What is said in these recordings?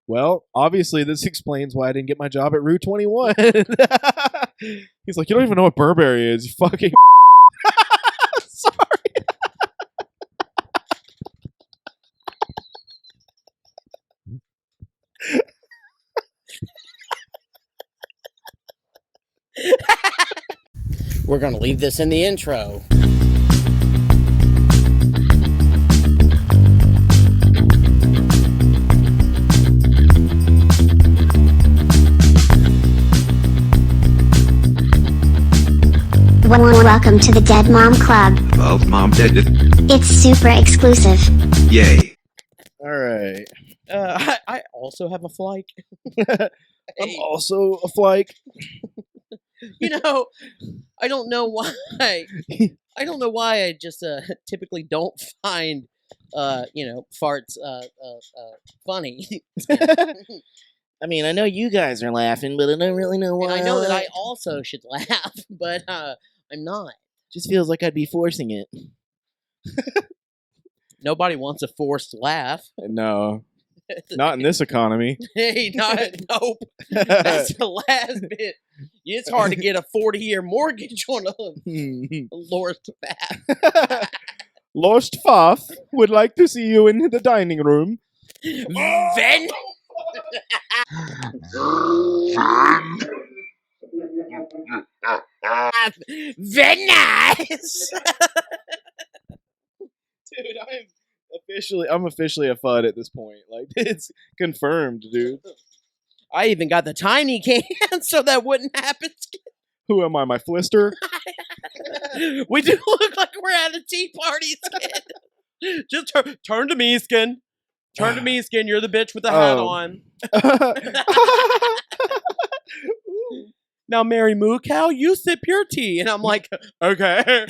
Well, obviously, this explains why I didn't get my job at Rue 21. He's like, you don't even know what Burberry is. You fucking. Sorry. We're going to leave this in the intro. Welcome to the Dead Mom Club. Well, Mom dead. It's super exclusive. Yay. All right. I also have a flake. I'm also a flake. I don't know why. I don't know why I just typically don't find, farts funny. I mean, I know you guys are laughing, but I don't really know why. And I know that I also should laugh, but I'm not. Just feels like I'd be forcing it. Nobody wants a forced laugh. No, not in this economy. Hey, nope. That's the last bit. It's hard to get a 40-year mortgage on a Lost Faff. Lost Faff would like to see you in the dining room. Then. Very nice. Dude, I'm officially a FUD at this point. Like, it's confirmed, dude. I even got the tiny can so that wouldn't happen. Who am I, my Flister? We do look like we're at a tea party, Skin. Just turn to me, Skin. Turn to me, Skin. You're the bitch with the hat on. Now, Mary Moo Cow, you sip your tea. And I'm like, okay.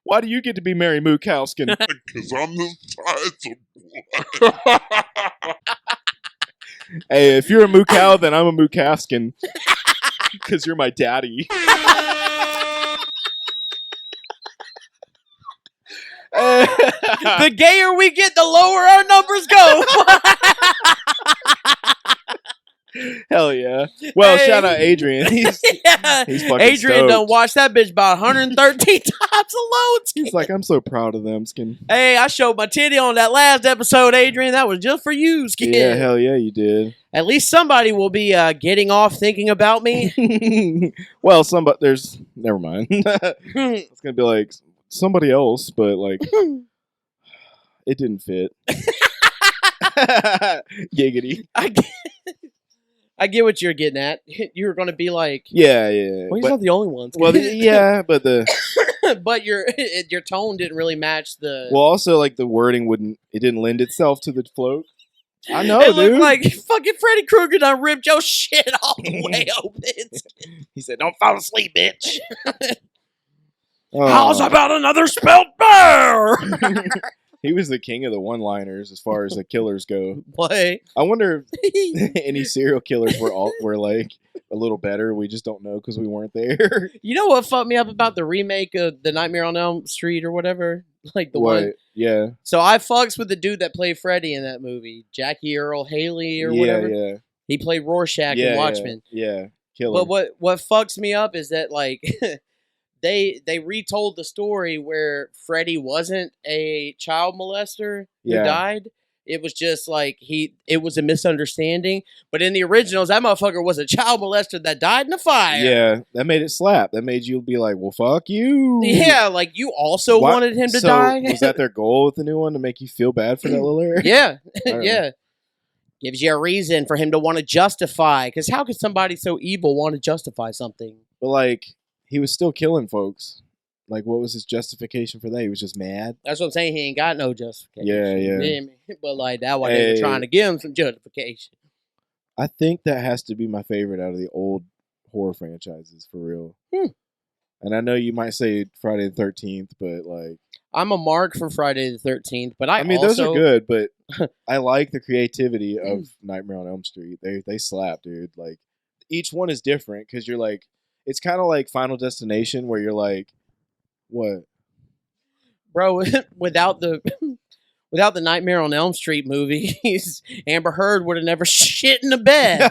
Why do you get to be Mary Moo Cowskin? Because I'm the size of Hey, if you're a Moo Cow, then I'm a Moo Cowskin. Because you're my daddy. The gayer we get, the lower our numbers go. Hell yeah. Well, Hey. shout out Adrian. He's fucking Adrian stoked. done watched that bitch about 113 times alone. He's like, I'm so proud of them, Skin. Hey, I showed my titty on that last episode, Adrian. That was just for you, Skin. Yeah, hell yeah, you did. At least somebody will be getting off thinking about me. Well, there's, never mind. It's going to be like somebody else, but like, it didn't fit. Giggity. I get what you're getting at. You were going to be like, Yeah. well, he's But- not the only one. well, yeah, but But your tone didn't really match the... well, also like the wording didn't lend itself to the float. I know, it dude. looked like fucking Freddy Krueger done ripped your shit all the way open. He said, "Don't fall asleep, bitch." How's about another spelled bear? He was the king of the one-liners as far as the killers go. What? I wonder if any serial killers were like a little better. We just don't know because we weren't there. You know what fucked me up about the remake of the Nightmare on Elm Street or whatever? Like the one. Yeah. So I fucks with the dude that played Freddy in that movie, Jackie Earl Haley or whatever. Yeah. He played Rorschach in Watchmen. Yeah. Killer. But what fucks me up is that like they retold the story where Freddy wasn't a child molester who died. It was just like it was a misunderstanding. But in the originals, that motherfucker was a child molester that died in a fire. Yeah, that made it slap. That made you be like, well, fuck you. Yeah, like you also wanted him to die. Was that their goal with the new one, to make you feel bad for that little area? Yeah, don't yeah. Gives you a reason for him to want to justify. Because how could somebody so evil want to justify something? But like, he was still killing folks. Like, what was his justification for that? He was just mad. That's what I'm saying. He ain't got no justification. Yeah. But like that, why they were trying to give him some justification. I think that has to be my favorite out of the old horror franchises, for real. And I know you might say Friday the 13th, but like, I'm a mark for Friday the 13th, but I mean those are good, but I like the creativity of Nightmare on Elm Street. They slap, dude. Like, each one is different because you're like, it's kind of like Final Destination where you're like, what? Bro, without the Without the Nightmare on Elm Street movies, Amber Heard would have never shit in a bed.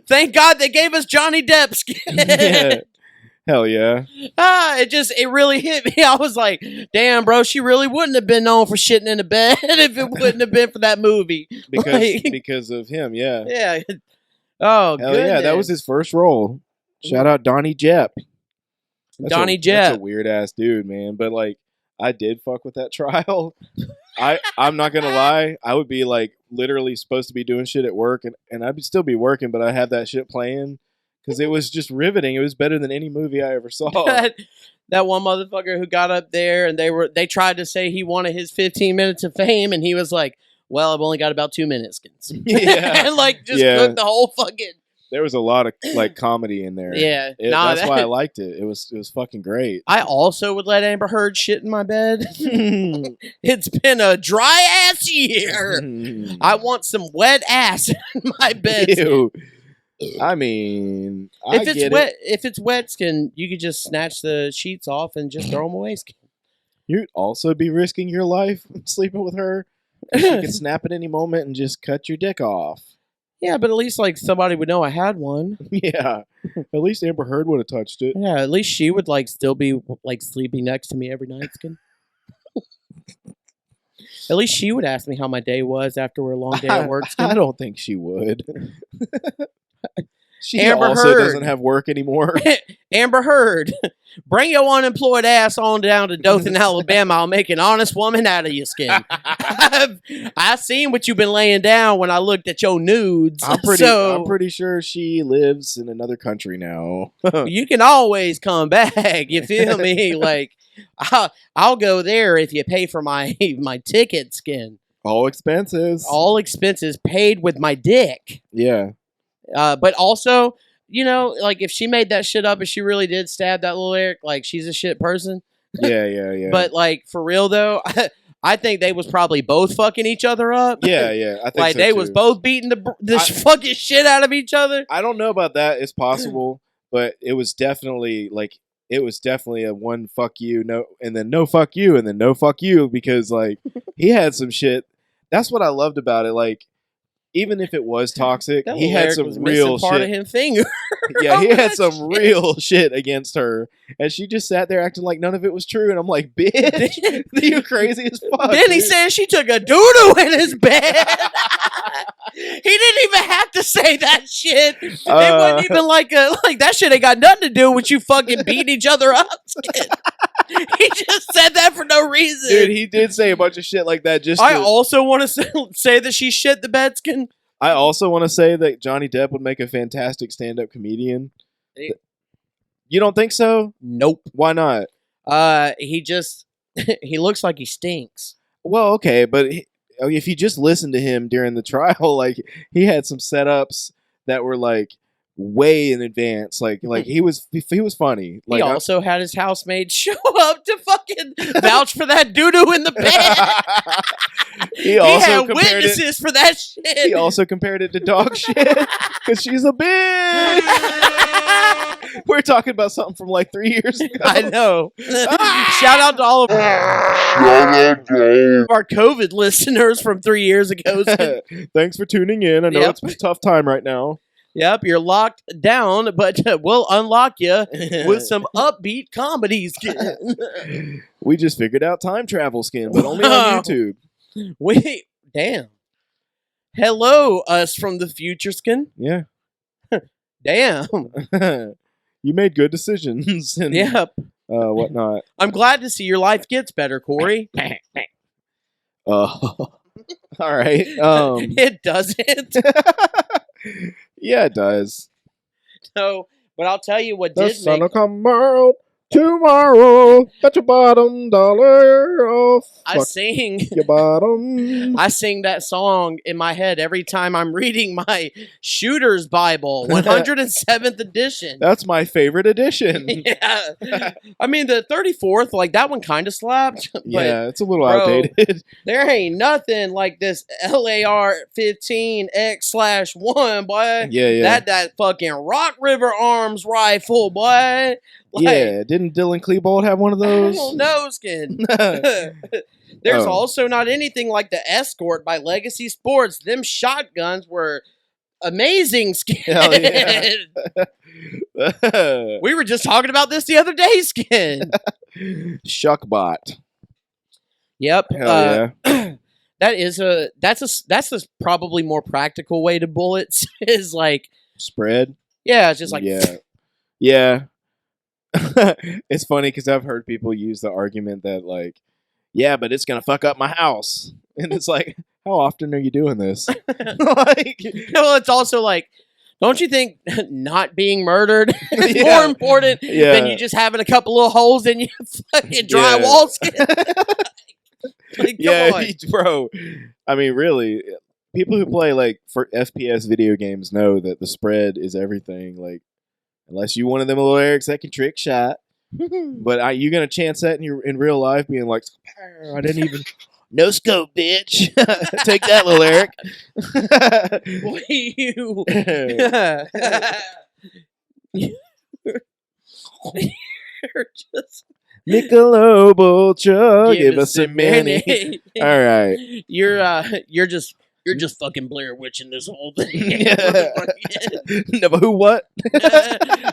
Thank God they gave us Johnny Depp skin. Yeah. Hell yeah. It really hit me. I was like, damn, bro, she really wouldn't have been known for shitting in the bed if it wouldn't have been for that movie. Because of him, yeah. Yeah. Oh, hell yeah, that was his first role. Shout out Donnie Jepp. Donnie Jepp. That's a weird ass dude, man. But like, I did fuck with that trial. I'm not gonna lie. I would be like literally supposed to be doing shit at work, and I'd still be working, but I had that shit playing. Because it was just riveting. It was better than any movie I ever saw. That one motherfucker who got up there and they tried to say he wanted his 15 minutes of fame, and he was like, "Well, I've only got about 2 minutes." Yeah, and like just cooked the whole fucking. There was a lot of like comedy in there. Yeah, that's why I liked it. It was fucking great. I also would let Amber Heard shit in my bed. It's been a dry ass year. I want some wet ass in my bed. Ew. I mean, if it's wet skin, you could just snatch the sheets off and just throw them away. Skin. You'd also be risking your life sleeping with her. She could snap at any moment and just cut your dick off. Yeah, but at least like somebody would know I had one. Yeah, at least Amber Heard would have touched it. Yeah, at least she would like still be like sleeping next to me every night. Skin. At least she would ask me how my day was after a long day at work. Skin. I don't think she would. She Amber also Heard doesn't have work anymore. Amber Heard, bring your unemployed ass on down to Dothan, Alabama. I'll make an honest woman out of you, Skin. I've seen what you've been laying down when I looked at your nudes. I'm pretty sure she lives in another country now. You can always come back. You feel me? Like I'll go there if you pay for my ticket, Skin. All expenses. All expenses paid with my dick. Yeah. But also, you know, like if she made that shit up and she really did stab that little Eric, like she's a shit person. Yeah. But like for real though, I think they was probably both fucking each other up. Yeah. I think like so they too. was both beating the fucking shit out of each other. I don't know about that. It's possible, but it was definitely a one fuck you, no, and then no fuck you, and then no fuck you, because like he had some shit. That's what I loved about it. Like, even if it was toxic, he had some real shit. Part of him finger. Yeah, he had some real shit against her, and she just sat there acting like none of it was true. And I'm like, bitch, you crazy as fuck. Then he said she took a doo-doo in his bed. He didn't even have to say that shit. It wasn't even like that shit ain't got nothing to do with you fucking beating each other up. He just said that for no reason. Dude, he did say a bunch of shit like that. I also want to say that she shit the bed, Skin. I also want to say that Johnny Depp would make a fantastic stand-up comedian. You don't think so? Nope. Why not? He looks like he stinks. Well, okay, but if you just listen to him during the trial, like he had some setups that were like way in advance. Like he was funny. Like, he also had his housemaid show up to fucking vouch for that doo-doo in the bed. He had witnesses for that shit. He also compared it to dog shit because she's a bitch. We're talking about something from like 3 years ago. I know. Shout out to all of our COVID listeners from 3 years ago. Thanks for tuning in. I know it's a tough time right now. Yep, you're locked down, but we'll unlock you with some upbeat comedies. We just figured out time travel, Skin, but only on YouTube. Wait, damn. Hello, us from the future, Skin. Yeah. Damn. You made good decisions. And, yep. Whatnot. I'm glad to see your life gets better, Corey. All right. It doesn't. Yeah, it does. No, but I'll tell you what the did sun make... will come out tomorrow. Got your bottom dollar off. I sing your bottom. I sing that song in my head every time I'm reading my Shooter's Bible, 107th edition. That's my favorite edition. Yeah. I mean, the 34th, like that one kind of slapped. But, yeah, it's a little outdated. There ain't nothing like this LAR 15X/1, boy. Yeah. That fucking Rock River Arms rifle, boy. Yeah, didn't Dylan Klebold have one of I those? don't know, Skin. There's also not anything like the Escort by Legacy Sports. Them shotguns were amazing, Skin. Hell yeah. We were just talking about this the other day, Skin. Shuckbot. Yep. Hell yeah. That's a probably more practical way to bullets is like, Spread. yeah, it's just like, Yeah. It's funny because I've heard people use the argument that like, yeah, but it's gonna fuck up my house, and it's like, how often are you doing this? Like, well, it's also like, don't you think not being murdered is Yeah. more important Yeah. than you just having a couple of holes in your fucking drywall skin? Like, come on. bro. I mean, really, people who play like for FPS video games know that the spread is everything. Like, unless you one of them little Erics that can trick shot, but you gonna chance that in real life, being like, I didn't even no scope, bitch. Take that, little Eric. Boy, you. You're just Michelob Ultra, give us a minute. All right. You're just fucking Blair Witching this whole thing. Never who what?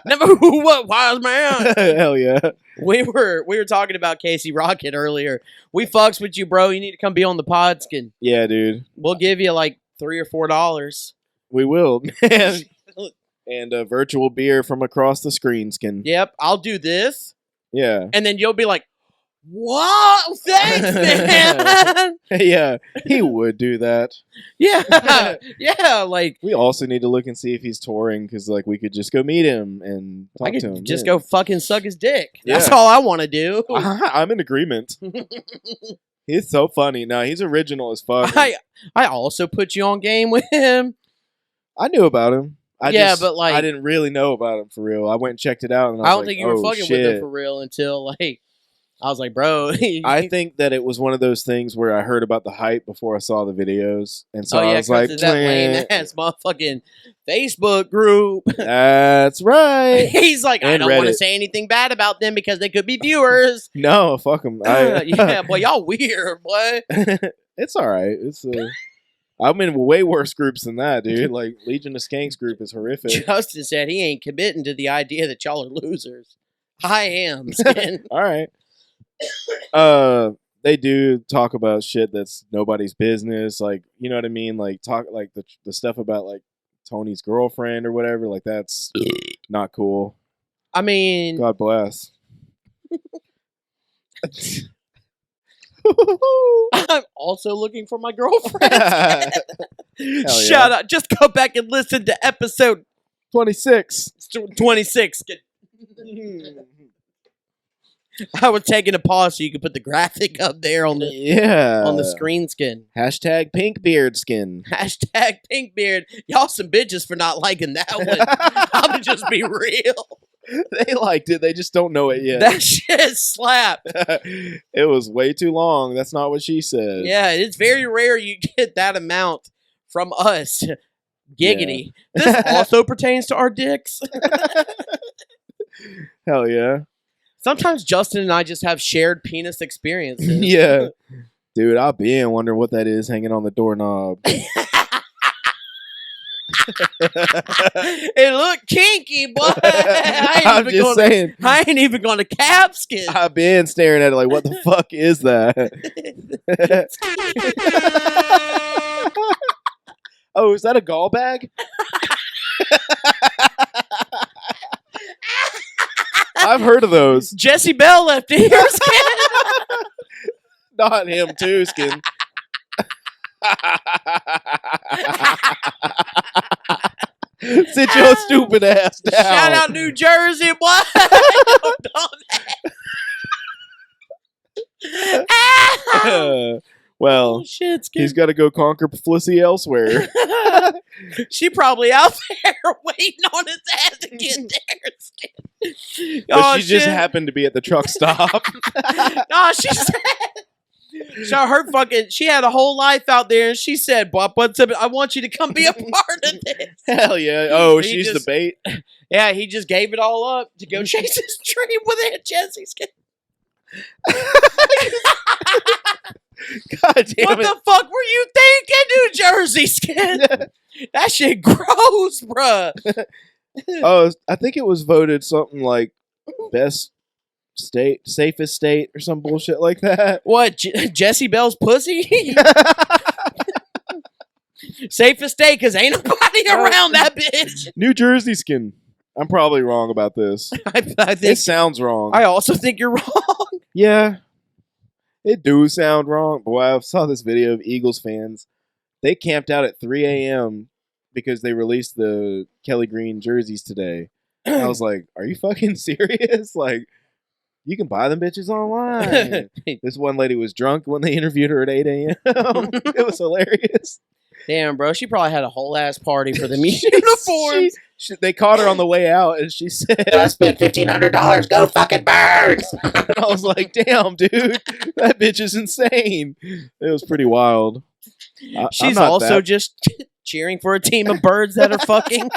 Never who what wise man. Hell yeah. We were talking about Casey Rocket earlier. We fucks with you, bro. You need to come be on the Podskin. Yeah, dude. We'll give you like $3 or $4. We will, man. And a virtual beer from across the screen, Skin. Yep, I'll do this, Yeah. and then you'll be like, "What? Thanks, man." Yeah, he would do that. Yeah, yeah. Like We also need to look and see if he's touring, because like we could just go meet him and I talk to him. could just Yeah. go fucking suck his dick. That's Yeah. all I want to do. I'm in agreement. He's so funny. No, he's original as fuck. I also put you on game with him. I knew about him. But like I didn't really know about him for real. I went and checked it out, and I don't was think like, you were oh, fucking shit. with him for real until like I was like, bro. I think that it was one of those things where I heard about the hype before I saw the videos, and so oh I yeah, was like, because that lame ass motherfucking Facebook group. "That's right." He's like, I And don't want to Reddit. say anything bad about them because they could be viewers. No, fuck him. Yeah, boy, y'all weird, boy. It's all right. It's I'm in way worse groups than that, dude. Like Legion of Skanks group is horrific. Justin said he ain't committing to the idea that y'all are losers. I am. Skin. All right. They do talk about shit that's nobody's business. Like, you know what I mean? Like talk like the stuff about like Tony's girlfriend or whatever. Like that's not cool. I mean, God bless. I'm also looking for my girlfriend. Hell yeah. Shout out. Just go back and listen to episode 26. 26. I was taking a pause so you could put the graphic up there on the screen, Skin. Hashtag pink beard skin. Hashtag Pinkbeard. Y'all some bitches for not liking that one. I'm gonna just be real. They liked it. They just don't know it yet. That shit slapped. It was way too long. That's not what she said. Yeah, it's very rare you get that amount from us. Giggity. This also pertains to our dicks. Hell yeah. Sometimes Justin and I just have shared penis experiences. Yeah. Dude, I'll be in wondering what that is hanging on the doorknob. It looked kinky, boy. I'm just saying. I ain't even going to cap skin. I've been staring at it like, what the fuck is that? Oh, is that a gall bag? I've heard of those. Jesse Bell left it here, Skin. Not him too, Skin. Sit your stupid ass down. Shout out New Jersey, boy. Well, Oh, shit, Skin. he's got to go conquer Felicity elsewhere. She probably out there waiting on his ass to get there. Skin. But Oh, she just shit. happened to be at the truck stop. No, she said So her fucking, she had a whole life out there, and she said, "Bob, what's up? I want you to come be a part of this." Hell yeah! Oh, He she's just- the bait. Yeah, he just gave it all up to go chase his dream with Aunt Jessie's kid. God damn What it! the fuck were you thinking, New Jersey skin? That shit gross, bruh. Oh, I think it was voted something like best state, safest state, or some bullshit like that. What, Jesse Bell's pussy? Safest state, because ain't nobody around that bitch. New Jersey skin. I'm probably wrong about this. I It think. sounds wrong. I also think you're wrong. Yeah, it do sound wrong. Boy, I saw this video of Eagles fans. They camped out at 3 a.m. because they released the Kelly Green jerseys today. And I was like, are you fucking serious? Like, you can buy them bitches online. This one lady was drunk when they interviewed her at 8 a.m. It was hilarious. Damn, bro. She probably had a whole ass party for the uniforms. They caught her on the way out, and she said, I spent $1,500. Go fucking birds. and I was like, damn, dude, that bitch is insane. It was pretty wild. I'm She's not also that- just cheering for a team of birds that are fucking.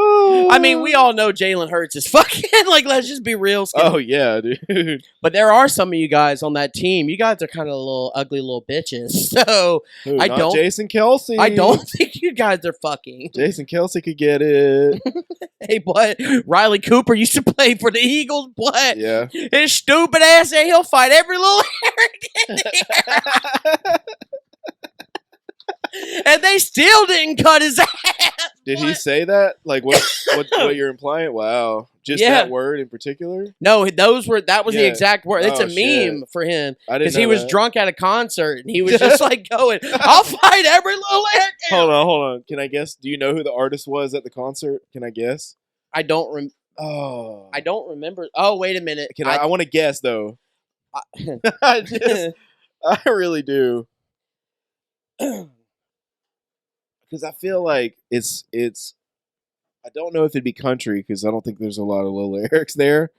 I mean, we all know Jalen Hurts is fucking. Like, let's just be real. Oh, yeah, dude. But there are some of you guys on that team. You guys are kind of little ugly little bitches. So Who, I not don't- Jason Kelsey. I don't think you guys are fucking. Jason Kelsey could get it. Hey, what? Riley Cooper used to play for the Eagles. What? Yeah. His stupid ass, and he'll fight every little Eric. And they still didn't cut his ass. Did he What? say that? Like what you're implying? Wow. Just Yeah. that word in particular? No, that was the Yeah. exact word. It's Oh, a meme shit. for him I didn't because know he was that. drunk at a concert and he was just like going, "I'll fight every little Eric." Hold on. Can I guess? Do you know who the artist was at the concert? Can I guess? I don't Oh. remember. Oh, wait a minute. I want to guess though. I really do. Because I feel like it's. I don't know if it'd be country because I don't think there's a lot of Lil Erics there.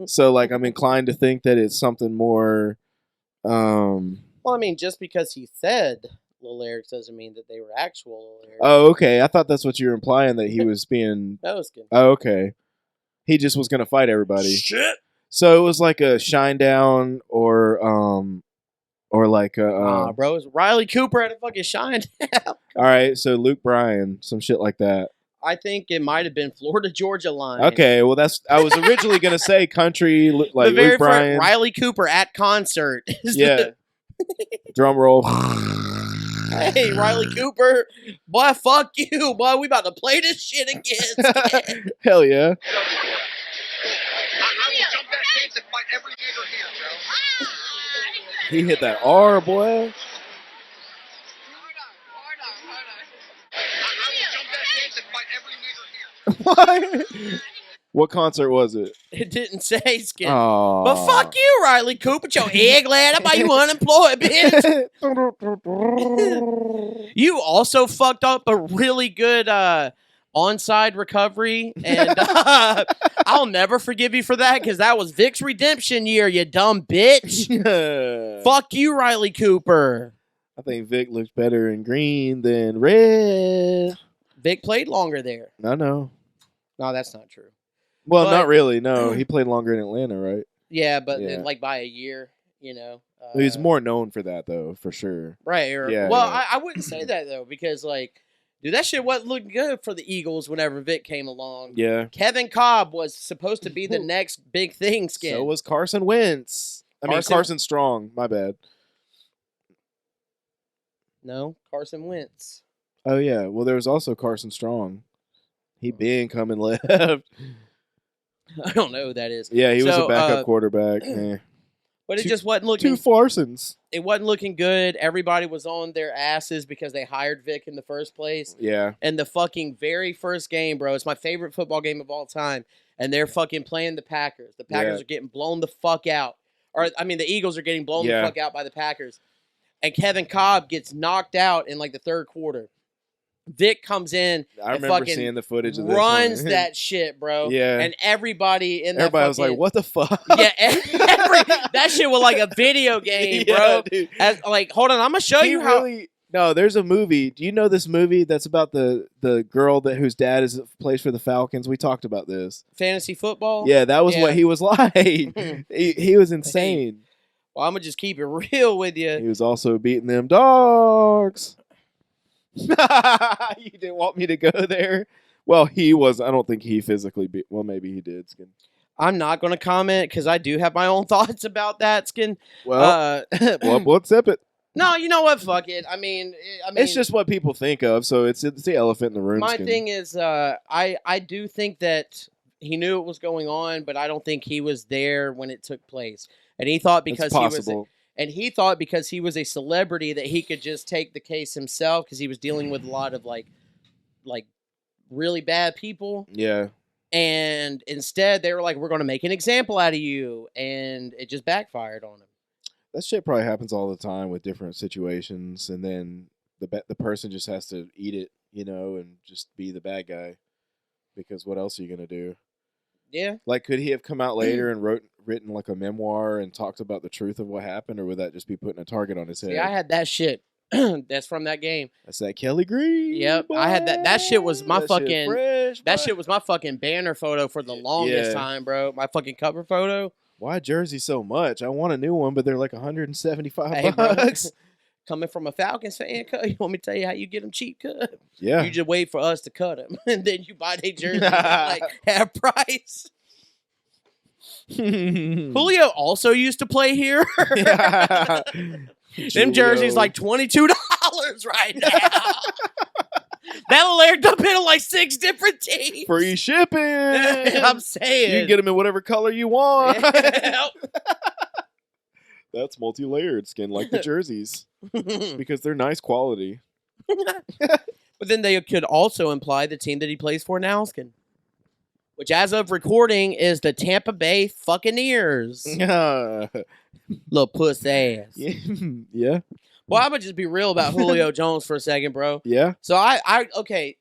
So like I'm inclined to think that it's something more. Well, I mean, just because he said Lil Eric doesn't mean that they were actual Lil Eric. Oh, okay. I thought that's what you were implying, that he was being. That was good. Oh, okay. He just was gonna fight everybody. Shit. So it was like a Shine Down or like a. Bro, it's Riley Cooper at a fucking shine. All right, so Luke Bryan, some shit like that. I think it might have been Florida Georgia line. Okay, well I was originally gonna say country, like the very Luke Bryan. first Riley Cooper at concert. is Yeah. Drum roll. Hey, Riley Cooper. Boy, fuck you. Boy, we about to play this shit again. Hell yeah. I will jump that fence and fight every nigger here, bro. He hit that R, boy. I will jump that fence and fight every nigger here. What concert was it? It didn't say skin. Oh. But fuck you, Riley Cooper. Your egg lad. How about you unemployed, bitch? You also fucked up a really good onside recovery. And I'll never forgive you for that because that was Vic's redemption year, you dumb bitch. Fuck you, Riley Cooper. I think Vic looks better in green than red. Vic played longer there. I know. No, that's not true. Well, But- not really. No, he played longer in Atlanta, right? Yeah, but Yeah. like by a year, you know. He's more known for that, though, for sure. Right. Or, Yeah, well, yeah. I wouldn't say that, though, because, like, dude, that shit wasn't looking good for the Eagles whenever Vic came along. Yeah. Kevin Cobb was supposed to be the next big thing, Skin. So was Carson Wentz. Carson Strong. My bad. No, Carson Wentz. Oh yeah. Well, there was also Carson Strong. He been coming left. I don't know who that is. Yeah, he was So, a backup quarterback. But it Two- just wasn't Two looking Farsons. it wasn't looking good. Everybody was on their asses because they hired Vic in the first place. Yeah. And the fucking very first game, bro, it's my favorite football game of all time. And they're fucking playing the Packers. The Packers Yeah. are getting blown the fuck out. Or, I mean, the Eagles are getting blown Yeah. the fuck out by the Packers. And Kevin Cobb gets knocked out in like the third quarter. Vic comes in I and remember fucking seeing the footage of this runs one. that shit, bro. Yeah. And everybody in Everybody that was like, fucking- "What the fuck?" Yeah, that shit was like a video game, Yeah, bro. dude. As, like, hold on, I'm gonna show He you how. really. No, there's a movie. Do you know this movie that's about the girl whose dad plays for the Falcons? We talked about this. Fantasy football. Yeah, that was Yeah. what he was like. he was insane. Well, I'm gonna just keep it real with you. He was also beating them dogs. You didn't want me to go there. Well, he was. I don't think he physically beat. Well, maybe he did. Skin. I'm not gonna comment because I do have my own thoughts about that, Skin. Well, let's sip it. No, you know what? Fuck it. I mean, It's just what people think of. So it's the elephant in the room. my Skin. thing is, I do think that he knew what was going on, but I don't think he was there when it took place. And he thought It's because he was, possible. and he thought because he was a celebrity that he could just take the case himself because he was dealing with a lot of like really bad people. Yeah. And instead, they were like, "We're going to make an example out of you," and it just backfired on him. That shit probably happens all the time with different situations, and then the person just has to eat it, and just be the bad guy. Because what else are you gonna do? Yeah. Like, could he have come out later and written like a memoir and talked about the truth of what happened, or would that just be putting a target on his head? See, I had that shit. That's from that game. That's that Kelly Green. Yep, I had that. That shit was my That shit fucking. fresh, That boy. shit was my fucking banner photo for the longest Yeah. time, bro. My fucking cover photo. Why Jersey so much? I want a new one, but they're like $175. Hey, bro. Coming from a Falcons fan, cut. You want me to tell you how you get them cheap cut? Yeah. You just wait for us to cut them, and then you buy their jersey at, like half price. Julio also used to play here. Them jerseys like $22 right now. That'll layered up into like 6 different teams. Free shipping. I'm saying. You can get them in whatever color you want. Yep. That's multi-layered skin, like the jerseys, because they're nice quality. But then they could also imply the team that he plays for now, Skin. Which, as of recording, is the Tampa Bay Buccaneers. Yeah. Little puss ass. Yeah. Well, I'm gonna just be real about Julio Jones for a second, bro. Yeah. So okay,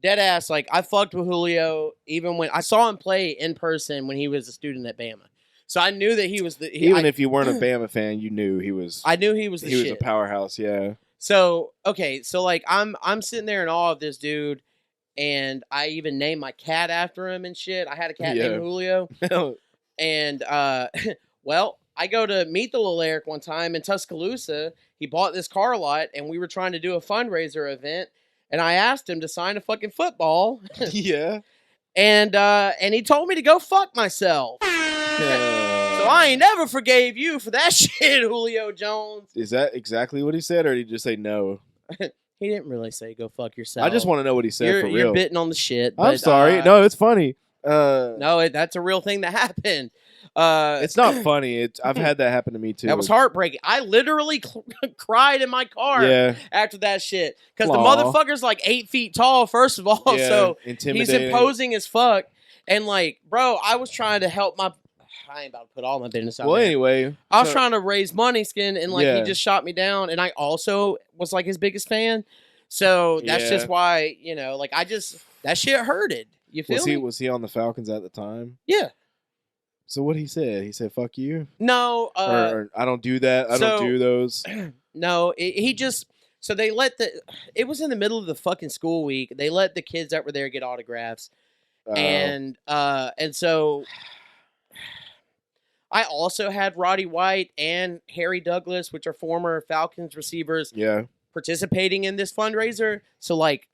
dead ass. Like I fucked with Julio even when I saw him play in person when he was a student at Bama. So I knew that he was the. Even if you weren't a Bama fan, you knew he was. I knew he was the he was shit. a powerhouse. Yeah. So okay, so like I'm sitting there in awe of this dude, and I even named my cat after him and shit. I had a cat Yeah. named Julio, and well, I go to meet the little Eric one time in Tuscaloosa. He bought this car lot, and we were trying to do a fundraiser event, and I asked him to sign a fucking football, Yeah. and he told me to go fuck myself. So I ain't never forgave you for that shit, Julio Jones. Is that exactly what he said, or did he just say no? He didn't really say go fuck yourself. I just want to know what he said for You're real. bitting on the shit. I'm but, sorry. No, it's funny. No, that's a real thing that happened. It's not funny. I've had that happen to me too. That was heartbreaking. I literally cried in my car Yeah. after that shit because the Aw. motherfucker's like 8 feet tall. First of all, Yeah, so he's intimidating. imposing as fuck. And like, bro, I was trying to help my. I ain't about to put all my business out Well, there. Anyway, I was so- trying to raise money, Skin, and like Yeah. he just shot me down. And I also was like his biggest fan. So that's Yeah. just why, like that shit hurted. You feel me? Was he on the Falcons at the time? Yeah. So what he said? He said "fuck you," No. or I don't do that. I so- don't do those. No, he just so they let it was in the middle of the fucking school week. They let the kids that were there get autographs. And so I also had Roddy White and Harry Douglas, which are former Falcons receivers, Yeah. participating in this fundraiser. So like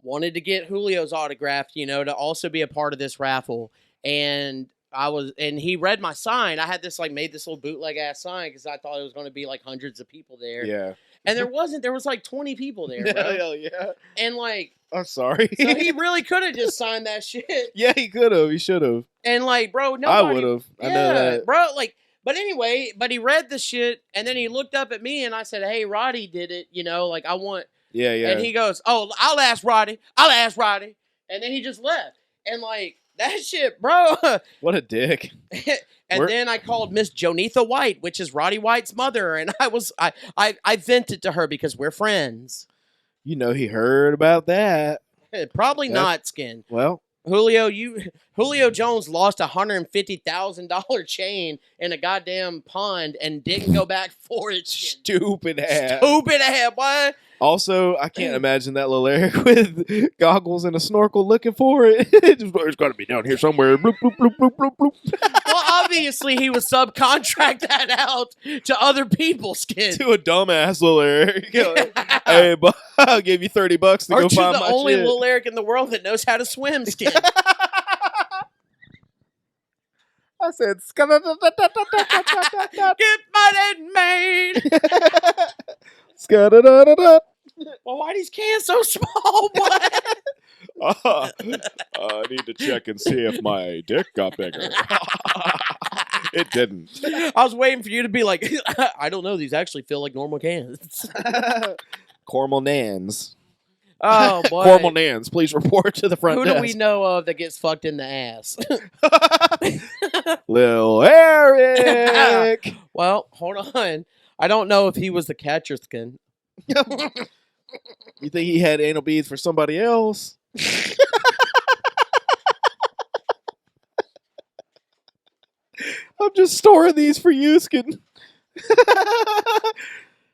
wanted to get Julio's autograph, to also be a part of this raffle. And he read my sign. I had this made this little bootleg ass sign because I thought it was going to be like hundreds of people there. Yeah. And there wasn't. There was like 20 people there, bro. Hell yeah. And like, I'm sorry. so he really could have just signed that shit. Yeah, he could have. He should have. And like, bro, I nobody. would have. I Yeah, know that. bro. Like, but anyway, he read the shit, and then he looked up at me, and I said, "Hey, Roddy did it. Like, I want." Yeah, yeah. And he goes, "Oh, I'll ask Roddy. I'll ask Roddy." And then he just left. And like that shit, bro. What a dick. And then I called Miss Jonitha White, which is Roddy White's mother, and I vented to her because we're friends. You know he heard about that. Probably That's- not, Skin. Well, Julio Jones lost a $150,000 chain in a goddamn pond and didn't go back for it. Skin. stupid ass. Stupid ass, boy. Also, I can't imagine that little Eric with goggles and a snorkel looking for it. It's got to be down here somewhere. Bloop, bloop, bloop, bloop, bloop, bloop. Well, obviously he was subcontract that out to other people, Skin. To a dumbass little Eric. Hey, but I'll give you $30 to Aren't go you find the my only shit. little Eric in the world that knows how to swim, Skin? I said, Get money made. Ska-da-da-da-da. Well, why these cans so small, boy? I need to check and see if my dick got bigger. It didn't. I was waiting for you to be like, I don't know. These actually feel like normal cans. Cormal Nans. Oh, boy. Cormal Nans, please report to the front Who desk. do we know of that gets fucked in the ass? Lil Eric. Well, hold on. I don't know if he was the catcher, Skin. You think he had anal beads for somebody else? I'm just storing these for you, Skin.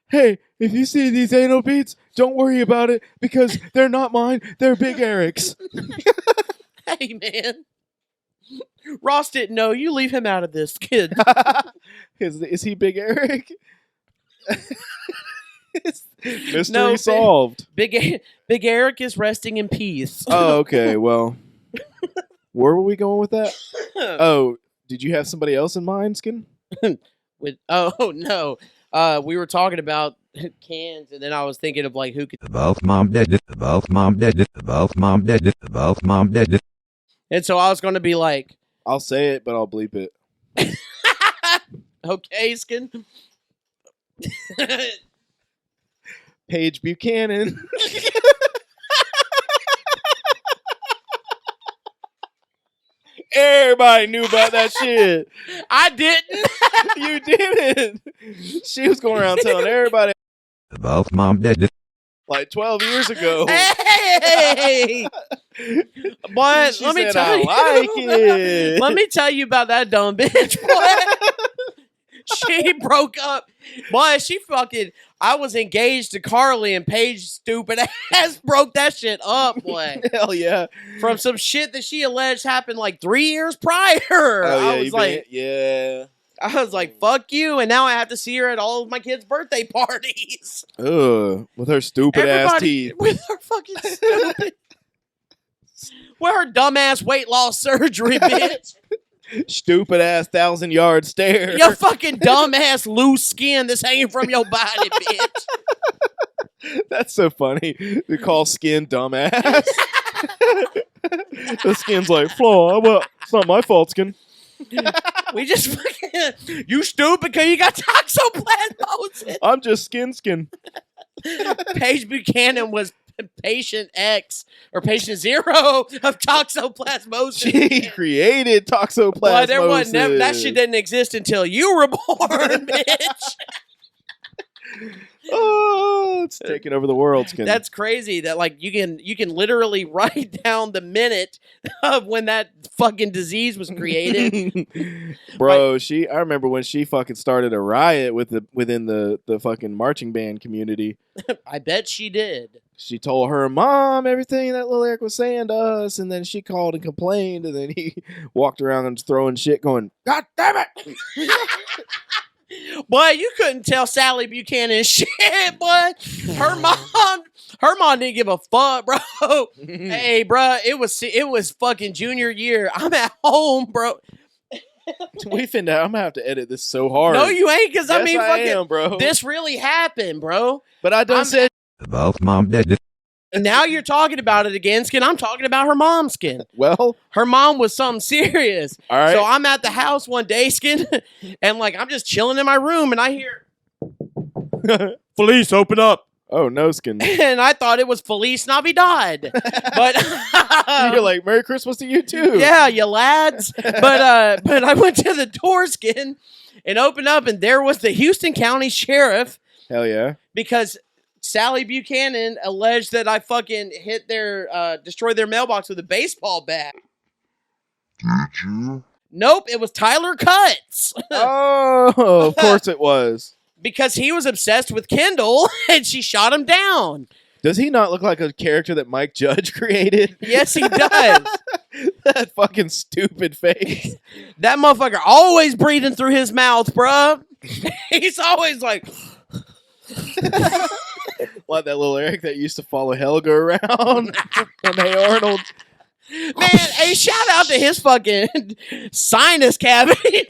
Hey, if you see these anal beads, don't worry about it because they're not mine. They're Big Eric's. Hey, man. Ross didn't know. You leave him out of this, kid. Is he Big Eric? Mystery No, solved. Big Eric is resting in peace. Oh, okay. Well, where were we going with that? Oh, did you have somebody else in mind, Skin? No. We were talking about cans, and then I was thinking of like who could. Both mom did it. Both mom did it. Both mom did it. Both mom did it. And so I was going to be like, I'll say it, but I'll bleep it. okay, Skin. Paige Buchanan. Everybody knew about that shit. I didn't. You didn't. She was going around telling everybody Both mom did it. like 12 years ago. Hey! But She let me said, tell I you. like it. Let me tell you about that dumb bitch, boy. She broke up. Boy, she fucking. I was engaged to Carly, and Paige, stupid ass, broke that shit up, boy. Hell yeah. From some shit that she alleged happened like 3 years prior. I was like, yeah. I was like, fuck you, and now I have to see her at all of my kids' birthday parties. Ugh, with her stupid ass Everybody teeth. with her fucking stupid, with her dumbass weight loss surgery, bitch. Stupid ass 1,000-yard stare. Your fucking dumbass loose skin that's hanging from your body, bitch. That's so funny. We call skin dumbass. The skin's like, Flaw, well, it's not my fault, Skin. We just fucking, you stupid because you got toxoplasmosis. I'm just skin. Paige Buchanan was patient X or patient 0 of toxoplasmosis. She created toxoplasmosis. Well, there wasn't that shit didn't exist until you were born, bitch. Oh, it's taking over the world, Skin. That's crazy that like you can literally write down the minute of when that fucking disease was created. Bro, I remember when she fucking started a riot within the fucking marching band community. I bet she did. She told her mom everything that little Eric was saying to us, and then she called and complained, and then he walked around and throwing shit going, God damn it! Boy, you couldn't tell Sally Buchanan shit, boy. Her mom didn't give a fuck, bro. Hey, bro, it was fucking junior year. I'm at home, bro. We finna, I'm gonna have to edit this so hard. No, you ain't, because Yes, I mean, I fucking, am, bro. this really happened, bro. But I done said Both mom did it. And now you're talking about it again, Skin. I'm talking about her mom, Skin. well. Her mom was something serious. All right. So I'm at the house one day, Skin, and like I'm just chilling in my room, and I hear Felice, open up. Oh no, Skin. And I thought it was Feliz Navidad. But You're like, Merry Christmas to you too. yeah, you lads. But I went to the door, Skin, and opened up, and there was the Houston County Sheriff, Hell yeah. because Sally Buchanan alleged that I fucking destroyed their mailbox with a baseball bat. Did you? Nope, it was Tyler Cutts. Oh, of course it was. Because he was obsessed with Kendall and she shot him down. Does he not look like a character that Mike Judge created? Yes, he does. That fucking stupid face. That motherfucker always breathing through his mouth, bruh. He's always like... Like that little Eric that used to follow Helga around on Hey Arnold. Man, hey, shout out to his fucking sinus cavity,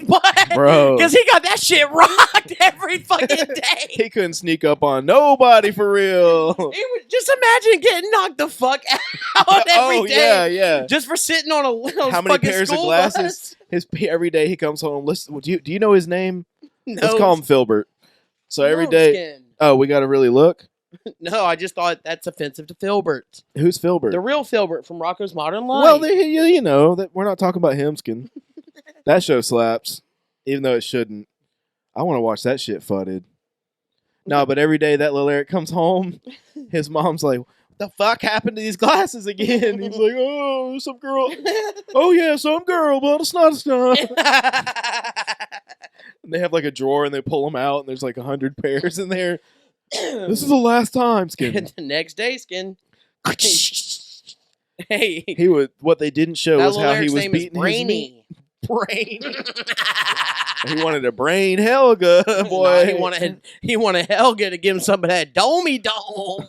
Bro. because he got that shit rocked every fucking day. He couldn't sneak up on nobody for real. He would, just imagine getting knocked the fuck out every day. Yeah. Just for sitting on a little How many fucking pairs of school glasses? Every day he comes home. Listen, do you know his name? bus. Let's call him Filbert. So every day, Skin. oh, we got to really look. No, I just thought that's offensive to Filbert. Who's Filbert? The real Filbert from Rocco's Modern Life. Well, you know that we're not talking about Hemskin. That show slaps, even though it shouldn't. I want to watch that shit fudded. No, but every day that little Eric comes home, his mom's like, "What the fuck happened to these glasses again?" He's like, "Oh, some girl. Oh yeah, some girl, but it's not a star." And they have like a drawer and they pull them out, and there's like 100 pairs in there. This is the last time, Skin. The next day, Skin. Hey, What they didn't show that was little how Eric's he was name is beating his meat. Brainy. He wanted to brain Helga, boy. Nah, he wanted Helga to give him some of that domey dome.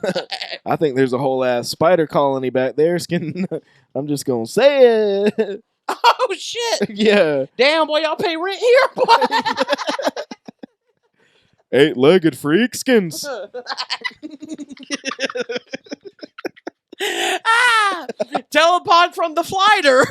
I think there's a whole ass spider colony back there, Skin. I'm just gonna say it. Oh shit! Yeah. Damn, boy, y'all pay rent here, boy. 8-legged freakskins. Telepod from the flighter.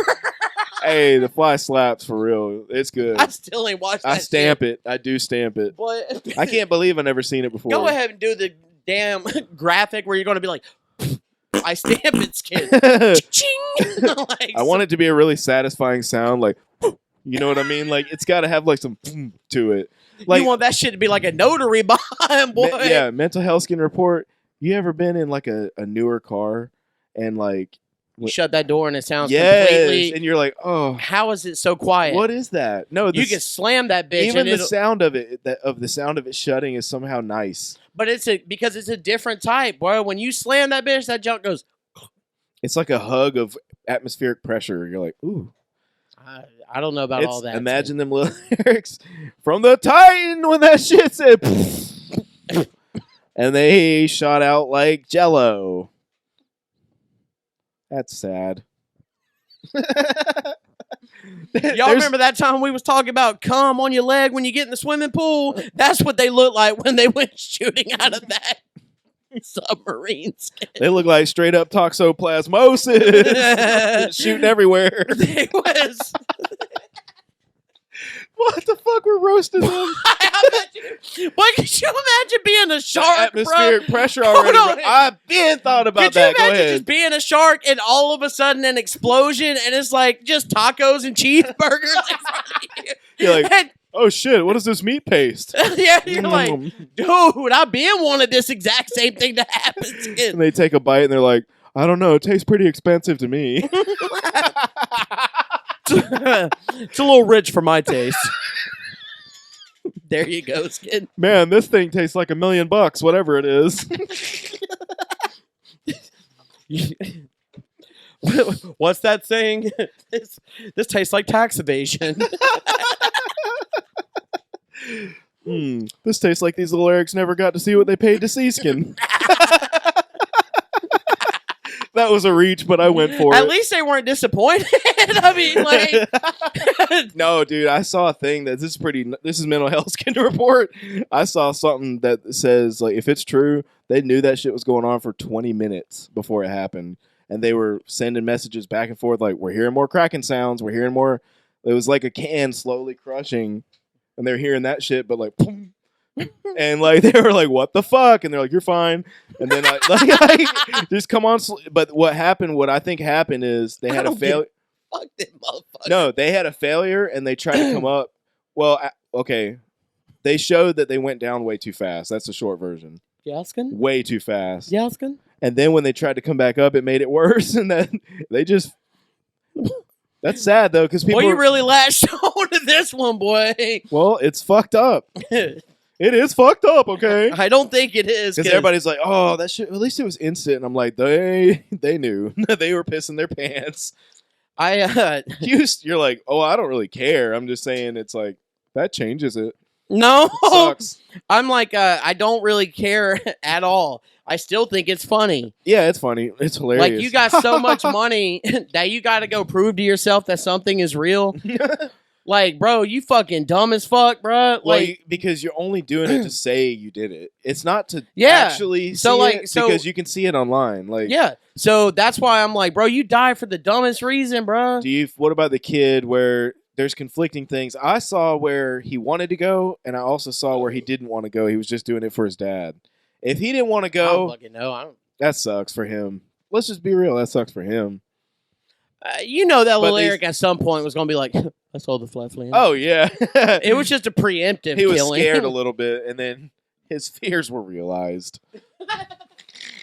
Hey, the fly slaps for real. It's good. I still ain't watched that. I stamp it. I do stamp it. But I can't believe I've never seen it before. go ahead and do the damn graphic where you're going to be like, I stamp it, Skin. Ching! Like, I want it to be a really satisfying sound, like, you know what I mean? Like, it's got to have like some to it. Like, you want that shit to be like a notary behind, boy. Yeah, mental health Skin report. You ever been in like a newer car and like Shut that door and it sounds yes, completely. and you're like, oh, How is it so quiet? what is that? No, You can slam that bitch, even and the sound of it, the sound of it shutting is somehow nice. but because it's a different type, boy. When you slam that bitch, that junk goes. It's like a hug of atmospheric pressure. You're like, ooh. I don't know about all that. Imagine them little lyrics from the Titan when that shit said, and they shot out like Jello. That's sad. Y'all remember that time we was talking about cum on your leg when you get in the swimming pool? That's what they look like when they went shooting out of that submarine. They look like straight up toxoplasmosis, shooting everywhere. They was. What the fuck? We're roasting them. Boy, could you imagine being a shark, Atmospheric bro? pressure Hold already. on. Bro. I've been thought about Could you that. Go imagine ahead. just being a shark and all of a sudden an explosion and it's like just tacos and cheeseburgers in front of you? You're like, And, oh shit, what is this meat paste? yeah, you're like, dude, I've been wanting this exact same thing to happen. And they take a bite and they're like, I don't know, it tastes pretty expensive to me. It's a little rich for my taste. There you go, Skin. Man, this thing tastes like $1 million, whatever it is. What's that saying? This tastes like tax evasion. This tastes like these little Erics never got to see what they paid to see, Skin. That was a reach, but I went for it. At least they weren't disappointed. I mean, like, no, dude, I saw a thing that this is mental health Skin report. I saw something that says like if it's true, they knew that shit was going on for 20 minutes before it happened, and they were sending messages back and forth like we're hearing more cracking sounds, we're hearing more. It was like a can slowly crushing, and they're hearing that shit, but like. Boom, and like they were like, "What the fuck?" And they're like, "You're fine." And then like just come on. But what I think happened is they had a failure. Fuck them motherfuckers. No, they had a failure and they tried to come up. Well, okay, they showed that they went down way too fast. That's the short version. Yaskin? way too fast. Yaskin? And then when they tried to come back up, it made it worse. And then they just. That's sad though, because people. Boy, you really latched on to this one, boy. Well, it's fucked up. It is fucked up, okay? I don't think it is. Because everybody's like, "Oh, that shit." At least it was instant. And I'm like, they knew they were pissing their pants. You're like, "Oh, I don't really care." I'm just saying, it's like that changes it. No, It sucks. I'm like, I don't really care at all. I still think it's funny. Yeah, it's funny. It's hilarious. Like, you got so much money that you got to go prove to yourself that something is real. Like, bro, you fucking dumb as fuck, bro. Well, Like, because you're only doing it to say you did it. It's not to Yeah. actually So, see like, it so- because you can see it online. Like, yeah. So that's why I'm like, bro, you die for the dumbest reason, bro. what about the kid where there's conflicting things? I saw where he wanted to go, and I also saw where he didn't want to go. He was just doing it for his dad. If he didn't want to I don't go, fucking know. I don't. that sucks for him. Let's just be real. That sucks for him. You know that little these- Eric at some point was going to be like, I saw the flat land. Oh, yeah. It was just a preemptive He was killing. scared a little bit, and then his fears were realized.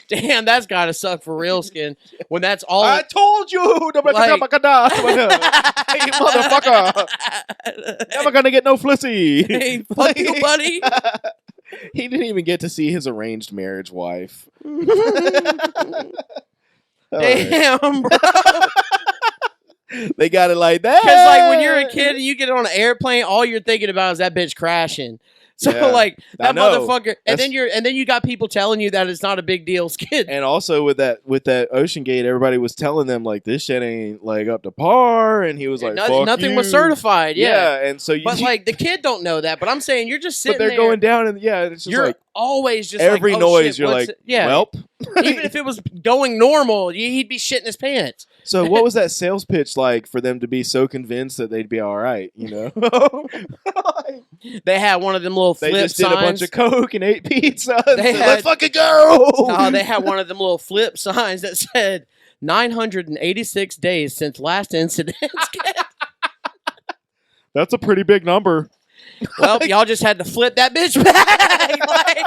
Damn, that's got to suck for real, Skin. When that's all. I told you! Hey, motherfucker! Never gonna get no flissy! Hey, fuck you, buddy. He didn't even get to see his arranged marriage wife. All right. Damn, bro. They got it like that. Because, like, when you're a kid and you get on an airplane, all you're thinking about is that bitch crashing. So, Yeah, like, I that know. motherfucker. And then you got people telling you that it's not a big deal, Skid. And also with that Ocean Gate, everybody was telling them like this shit ain't like up to par, and he was like, "Fuck Nothing was you." certified, yeah. And so you, But, like, the kid don't know that. But I'm saying you're just sitting but they're there. going down, and yeah, it's just You're like always just every like, oh, noise. shit, You're what's like, it? Yeah. "Welp." Even if it was going normal, he'd be shitting his pants. So what was that sales pitch like for them to be so convinced that they'd be all right? You know, They had one of them little they flip just did signs. a bunch of coke and ate pizza. And They said, had- let's fucking go. No, they had one of them little flip signs that said 986 days since last incident. That's a pretty big number. Well, y'all just had to flip that bitch back. Like,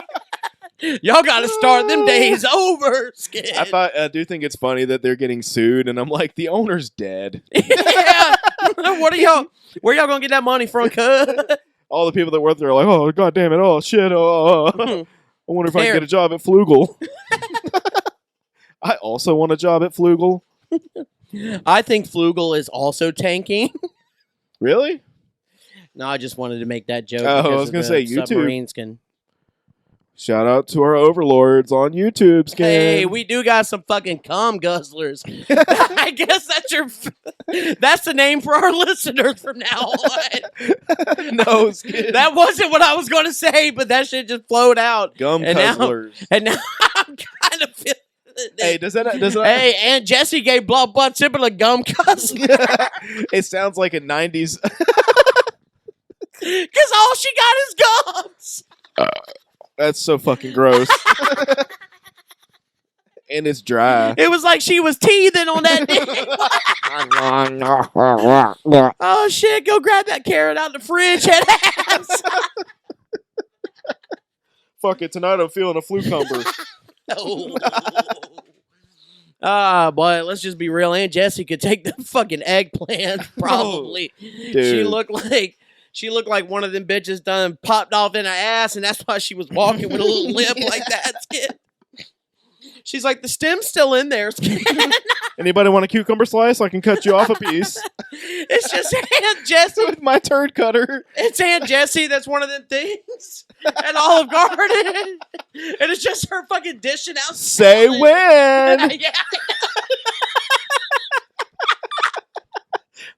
y'all got to start them days over. Skid. I do think it's funny that they're getting sued, and I'm like, the owner's dead. Yeah. What are y'all? Where y'all gonna get that money from? Cuz? All the people that work there are like, oh, god damn it, oh, shit, oh. I wonder if I can Here. get a job at Flugel. I also want a job at Flugel. I think Flugel is also tanking. Really? No, I just wanted to make that joke. Oh, I because was of gonna the say YouTube. submarines can. Shout out to our overlords on YouTube, Skin. Hey, we do got some fucking cum guzzlers. I guess that's the name for our listeners from now on. No, Skin. That wasn't what I was going to say, but that shit just flowed out. Gum and now- cuzzlers. And now I'm kind of feeling Hey, does that Hey, Aunt Jessie gave blood sipper a gum guzzler. It sounds like a 90s. Because all she got is gums. That's so fucking gross. And it's dry. It was like she was teething on that dick. Oh, shit. Go grab that carrot out the fridge, head ass. Fuck it, tonight I'm feeling a flucumber. Boy, let's just be real. Aunt Jessie could take the fucking eggplant, probably. Dude. She looked like one of them bitches done popped off in her ass, and that's why she was walking with a little limp like that. Skid. She's like, the stem's still in there. Skid. Anybody want a cucumber slice? I can cut you off a piece It's just Aunt Jessie. with my turd cutter. It's Aunt Jessie that's one of them things at Olive Garden. And it's just her fucking dishing out. Say salad. when. Yeah.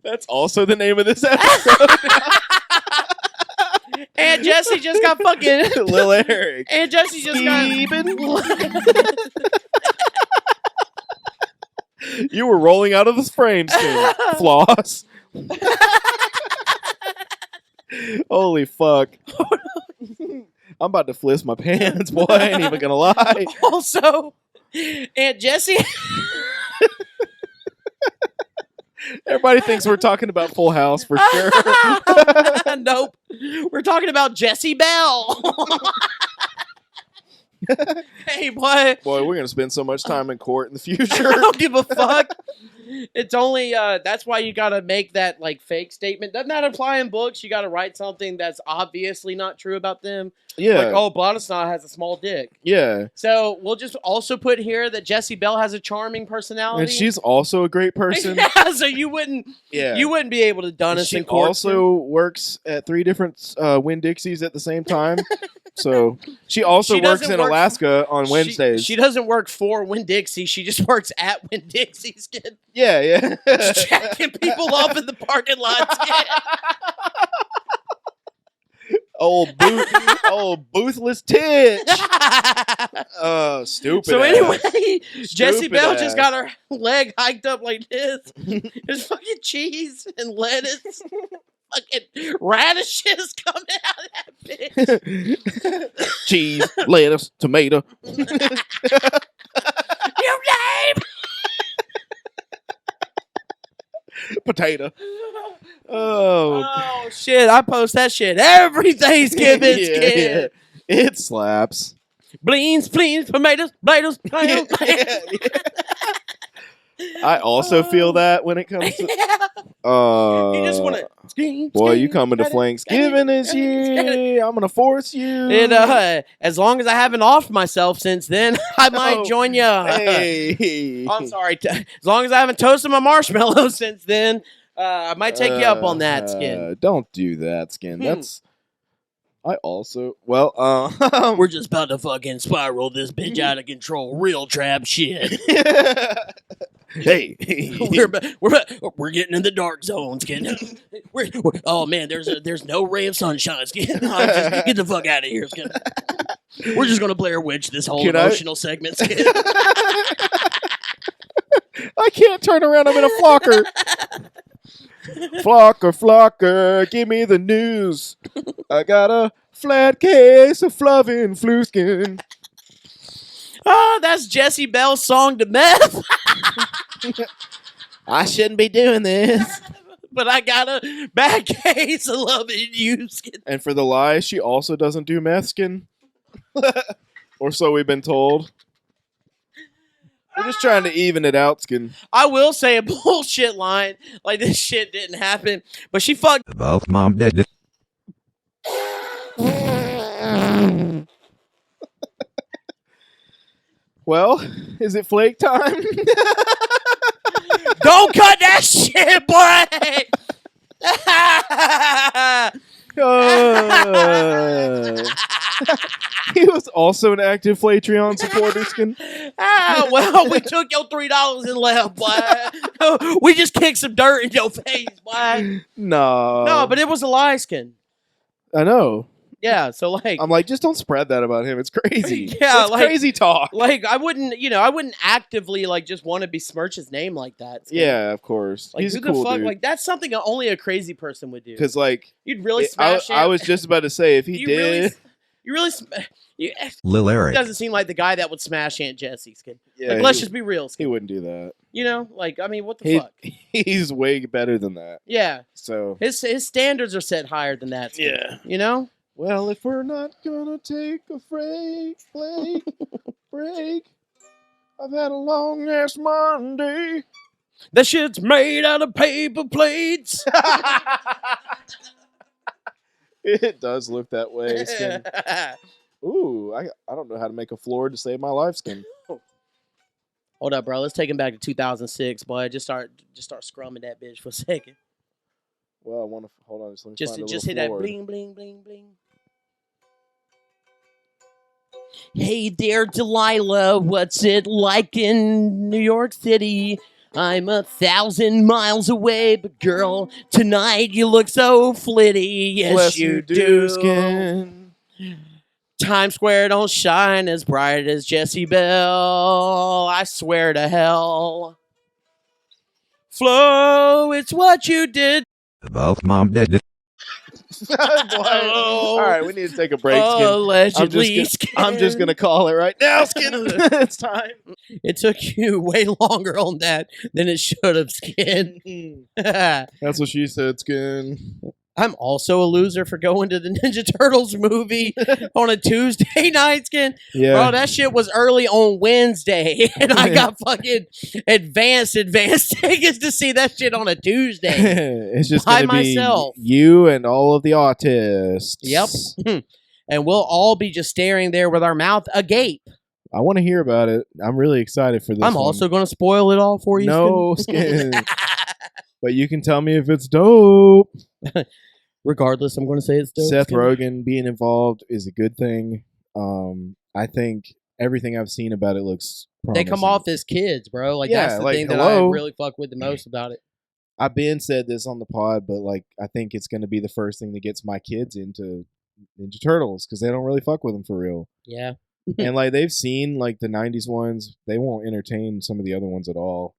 That's also the name of this episode. Aunt Jessie just got fucking. Lil Eric. Aunt Jessie just got. You were rolling out of this frame, Skin. Floss. Holy fuck. I'm about to fliss my pants, boy. I ain't even gonna lie. Also, Aunt Jessie. Everybody thinks we're talking about Full House for sure. Nope. We're talking about Jessie Bell. Hey, boy. Boy, we're gonna spend so much time in court in the I future. don't give a fuck. It's only that's why you gotta make that like fake statement. Doesn't that apply in books? You gotta write something that's obviously not true about them. Yeah, Like, oh, Bladesnaw has a small dick. yeah, So we'll just also put here that Jessie Bell has a charming personality. and she's also a great person. Yeah, so you wouldn't be able to done us She in court. also works at 3 different Winn-Dixies at the same time. So she also She works doesn't in work- Alaska on Wednesdays. She doesn't work for Winn-Dixie. She just works at Winn-Dixie's. Kid. yeah, yeah. Just checking people off in the parking lots. old boothless titch. Oh, stupid. So ass. anyway, Jessie Stupid Bell ass. just got her leg hiked up like this. There's fucking cheese and lettuce, fucking radishes coming out of that bitch. cheese, lettuce, tomato. You name. Potato. Oh, Oh shit! I post that shit every Thanksgiving. yeah, Kid. yeah. It slaps. Beans, tomatoes, potatoes. I also feel that when it comes to. You just want to. Boy, you coming to Thanksgiving this year? I'm gonna force you. And as long as I haven't offed myself since then, I might Oh, join you. Hey, I'm sorry. As long as I haven't toasted my marshmallows since then, I might take you up on that, Skin. Don't do that, Skin. That's. I also We're just about to fucking spiral this bitch out of control. Real trap shit. hey, we're getting in the dark zone, Skin. Oh man, there's no ray of sunshine, Skin. Just get the fuck out of here, Skin. We're just gonna Blair Witch this whole emotional segment, Skin. I can't turn around. I'm in a flocker. Flocker, give me the news. I got a flat case of fluffing flu skin. Oh, that's Jessie Bell's song to meth. I shouldn't be doing this. But I got a bad case of loving you, Skin. And for the lie, she also doesn't do meth, Skin. Or so we've been told. We're just trying to even it out, Skin. I will say a bullshit line. Like, this shit didn't happen. But she fucked. About mom dead. Well, is it flake time? Don't cut that shit, boy! He was also an active Flatreon supporter, Skin. Well, we took your $3 and left, boy. We just kicked some dirt in your face, boy. No, but it was a lie, Skin. I know. Yeah, so like, I'm like, just don't spread that about him. It's crazy. Yeah, it's like- crazy talk. like I wouldn't actively like just want to besmirch his name like that. Skin. Yeah, of course. Like, He's who a cool the fuck? dude. Like, that's something that only a crazy person would do. Because like, You'd really I smash was just about to say if he you did, Lil he Eric. doesn't seem like the guy that would smash Aunt Jessie, Skin. yeah, Like, let's he, just be real, he Skin. wouldn't do that. You know, like, I mean, what the He, fuck? he's way better than that. Yeah, So his standards are set higher than that. Skin. Yeah. You know. well, if we're not gonna take a break, I've had a long ass Monday. That shit's made out of paper plates. It does look that way, Skin. Ooh, I don't know how to make a floor to save my life, Skin. Hold up, bro. Let's take him back to 2006, boy. Just start scrumming that bitch for a second. Well, I want to hold on. Let me Just find a hit little that floor. bling bling bling bling. Hey there, Delilah. What's it like in New York City? I'm 1,000 miles away, but girl, tonight you look so flitty. Yes, Bless you do. Skin. Times Square don't shine as bright as Jessie Bell. I swear to hell. Flo, it's what you did. About mom dead. All right, we need to take a break, Skin. Allegedly, I'm just gonna call it right now, Skin. It's time. It took you way longer on that than it should have, Skin. That's what she said, Skin. I'm also a loser for going to the Ninja Turtles movie on a Tuesday night, Skin. Yeah. Bro, that shit was early on Wednesday, and I got fucking advanced tickets to see that shit on a Tuesday. It's just By going to be myself. you and all of the autists. Yep. And we'll all be just staring there with our mouth agape. I want to hear about it. I'm really excited for this. I'm one. also going to spoil it all for you. No, Skin. But you can tell me if it's dope. Regardless, I'm going to say it's dope. Seth Skin. Rogen being involved is a good thing. I think everything I've seen about it looks promising. They come off as kids, bro. Like, Yeah, that's the like, thing that I hello. really fuck with the most about it. I've been said this on the pod, but like I think it's going to be the first thing that gets my kids into Ninja Turtles because they don't really fuck with them for real. Yeah. And like they've seen like the 90s ones, they won't entertain some of the other ones at all.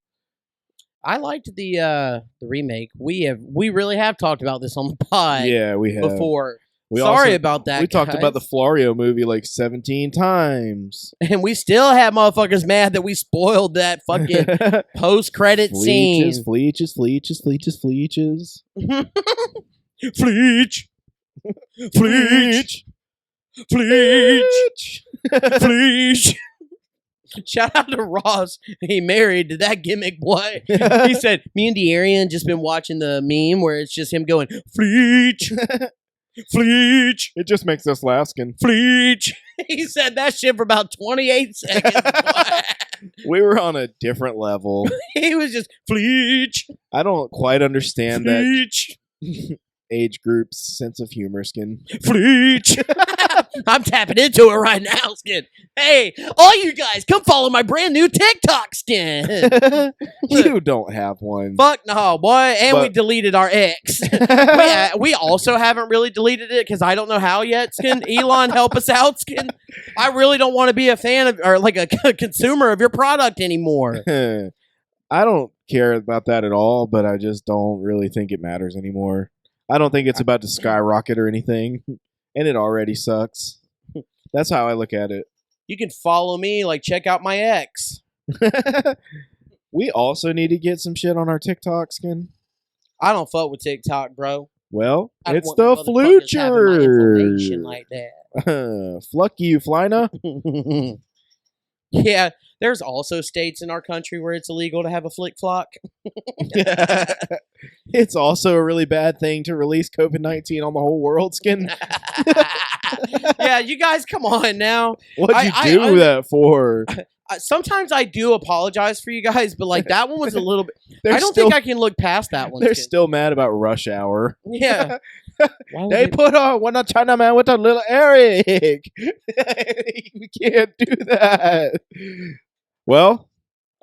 I liked the remake. We really have talked about this on the pod Yeah, we have. before. We Sorry also- about that. We talked about the guys. Florio movie like 17 times. And we still have motherfuckers mad that we spoiled that fucking post-credit scene. Fleeches. Fleech. Fleech. Fleech. Fleech. Shout out to Ross. He married to that gimmick boy. He said, me and De'Arian just been watching the meme where it's just him going, Fleech. Fleech. It just makes us laugh, Skin. Fleech. He said that shit for about 28 seconds. boy. We were on a different level. He was just, Fleech. I don't quite understand that Fleech. age group's sense of humor, Skin. Fleech. I'm tapping into it right now, Skin. Hey, all you guys, come follow my brand new TikTok, Skin. You don't have one. Fuck no, boy. And we But- deleted our ex. we also haven't really deleted it because I don't know how yet, Skin. Elon, help us out, Skin. I really don't want to be a fan of, or like a consumer of your product anymore. I don't care about that at all, but I just don't really think it matters anymore. I don't think it's about to skyrocket or anything, and it already sucks. That's how I look at it. You can follow me, like check out my ex. We also need to get some shit on our TikTok, Skin. I don't fuck with TikTok, bro. Well, I don't it's want the no motherfuckers having my information Flucher. like that. Fluck you, Flyna. Yeah, there's also states in our country where it's illegal to have a flick flock. It's also a really bad thing to release COVID-19 on the whole world, Skin. Yeah, you guys, come on now. What'd you I- do that for? Sometimes I do apologize for you guys, but like that one was a little bit. They're I don't still, think I can look past that one. They're Skin. still mad about Rush Hour. Yeah. Why would They put on one Chinaman with a little Eric. We can't do that. Well,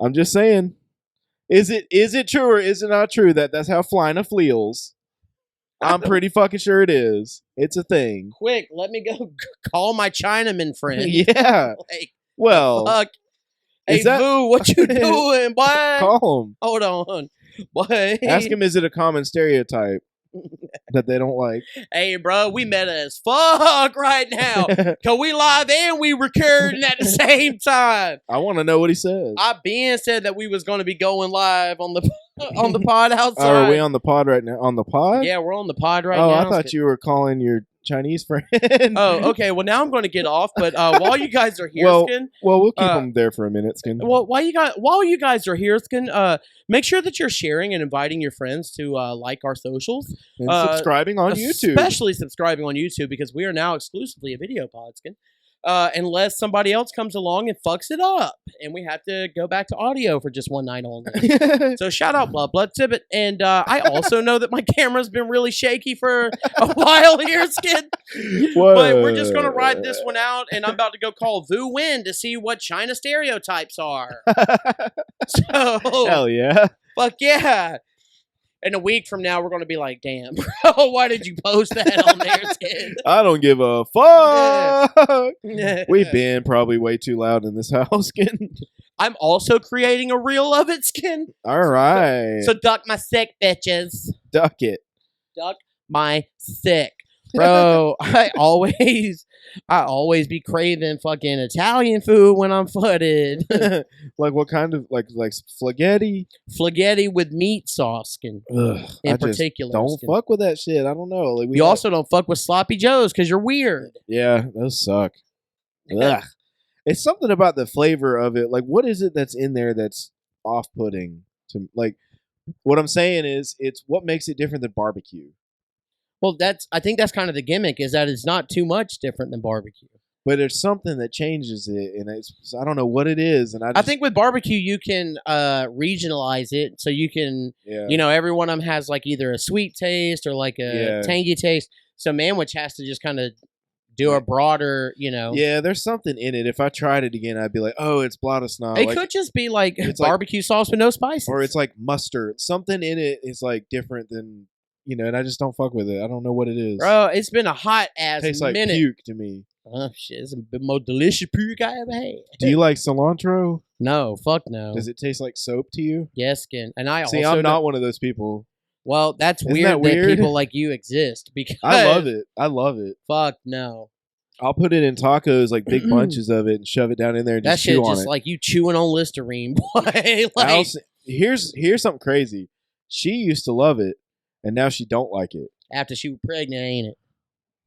I'm just saying. Is it true or is it not true that that's how Flyna feels? I'm pretty fucking sure it is. It's a thing. Quick, let me go call my Chinaman friend. Yeah. Like, Well, fuck. Hey, is that- Boo, what you doing, boy? call him. Hold on. Boy. Ask him, is it a common stereotype that they don't like? Hey, bro, we meta as fuck right now. Cause we live and we recording at the same time. I want to know what he says. I been said that we was going to be going live on the on the pod outside. Are we on the pod right now? On the pod? Yeah, we're on the pod right Oh, now. I thought you were calling your Chinese friend. Oh, okay. Well, now I'm going to get off. But while you guys are here, Well, Skin. Well, we'll keep Uh, them there for a minute, Skin. Well, while you guys are here, Skin, make sure that you're sharing and inviting your friends to like our socials, And subscribing on YouTube. especially subscribing on YouTube because we are now exclusively a video pod, Skin. Unless somebody else comes along and fucks it up, and we have to go back to audio for just one night only. So shout out Blood Tibbet, and I also know that my camera's been really shaky for a while here, Skin. But we're just gonna ride this one out, and I'm about to go call Vu Win to see what China stereotypes are. So Hell yeah. fuck yeah. And a week from now, we're gonna be like, damn, bro, why did you post that on there, Skin? I don't give a fuck. We've been probably way too loud in this house, Skin. I'm also creating a reel of it, Skin. All right. So duck my sick, bitches. Duck it. Duck my sick. Bro, I always be craving fucking Italian food when I'm flooded. Like what kind of like spaghetti? Flaghetti with meat sauce, skin. Ugh, In I just particular, don't skin. fuck with that shit. I don't know. Like You also don't fuck with sloppy joes because you're weird. yeah, those suck. Ugh. It's something about the flavor of it. Like, what is it that's in there that's off-putting to like? What I'm saying is, it's what makes it different than barbecue. Well, I think that's kind of the gimmick, is that it's not too much different than barbecue. But there's something that changes it, and I don't know what it is. And I think with barbecue you can regionalize it, so you can, every one of them has like either a sweet taste or like a tangy taste. So Manwich has to just kind of do a broader, Yeah, there's something in it. If I tried it again, I'd be like, oh, it's Bladesnaw. It could just be like barbecue sauce with no spices. Or it's like mustard. Something in it is like different than, and I just don't fuck with it. I don't know what it is. Bro, it's been a hot ass Tastes like minute. puke to me. Oh, shit. It's the most delicious puke I ever had. Do you like cilantro? No, fuck no. Does it taste like soap to you? Yes, skin. And I See, also I'm not one of those people. Well, that's Isn't weird that weird? people like you exist, because I love it. I love it. Fuck no. I'll put it in tacos, like big bunches of it, and shove it down in there and That just shit chew on just it. like you chewing on Listerine, boy. Like, Here's something crazy. She used to love it, and now she don't like it. after she was pregnant, ain't it?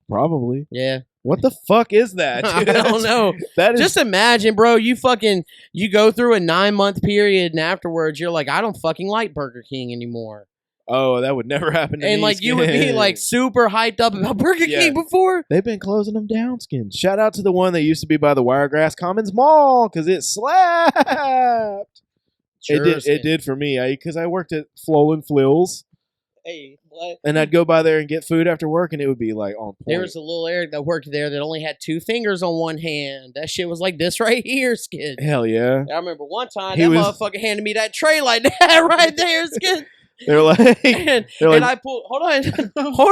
Probably. Yeah. What the fuck is that? I dude? don't know. That is Just imagine, bro, you go through a 9-month period and afterwards you're like, I don't fucking like Burger King anymore. Oh, that would never happen to me. And like you would be like super hyped up about Burger King before. They've been closing them down, Skin. Shout out to the one that used to be by the Wiregrass Commons Mall, because it slapped. Sure, it did for me, because I worked at Flolin Flills. Hey, what? And I'd go by there and get food after work, and it would be like on point. There was a little Eric that worked there that only had 2 fingers on one hand. That shit was like this right here, Skid. Hell yeah. I remember one time He that was- motherfucker handed me that tray like that right there, Skid. They're like, and I pulled, hold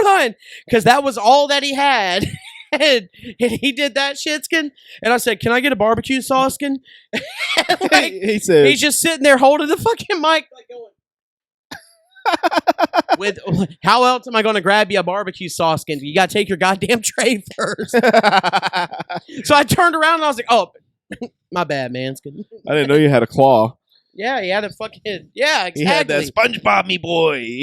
on, because that was all that he had. And he did that shit, Skin. And I said, can I get a barbecue sauce, Skin? Like, he said, he's just sitting there holding the fucking mic, like going, with how else am I going to grab you a barbecue sauce, Skin? You got to take your goddamn tray first. So I turned around and I was like, oh, my bad, man, Skin. I didn't know you had a claw. Yeah, he had a fucking, yeah, exactly. He had that SpongeBob me boy.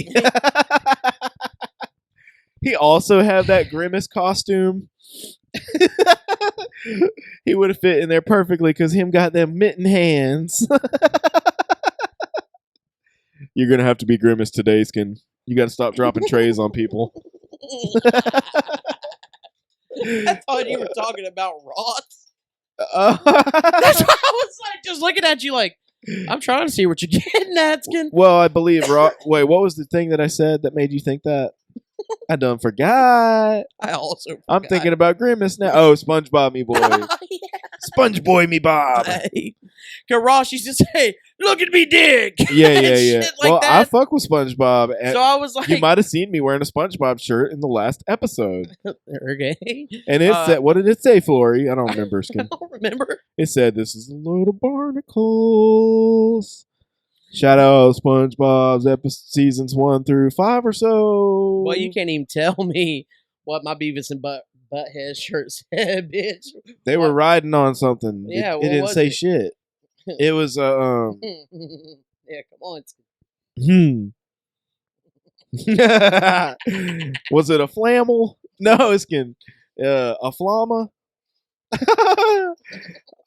He also had that Grimace costume. He would have fit in there perfectly because him got them mitten hands. You're going to have to be Grimace today, Skin. You got to stop dropping trays on people. I thought you were talking about Ross. Uh, That's why I was like, just looking at you like, I'm trying to see what you're getting at, Skin. well, I believe. Wait, what was the thing that I said that made you think that? I done forgot. I also forgot. I'm thinking about Grimace now. Oh, SpongeBob me boy. Sponge boy me Bob. Cause Ross used to say, "Look at me, dick." Yeah. Shit like Well, I that. fuck with SpongeBob. And So I was like, you might have seen me wearing a SpongeBob shirt in the last episode. okay. And it said, what did it say, Flory? I don't remember. I Skin. don't remember. It said, this is a load of barnacles. Shout out SpongeBob's seasons 1 through 5 or so. Well, you can't even tell me what my Beavis and Butthead shirt said, bitch. They were riding on something. Yeah, it what didn't was say it? shit. It was Yeah, come on. Was it a flamel? No, Skin. A flama.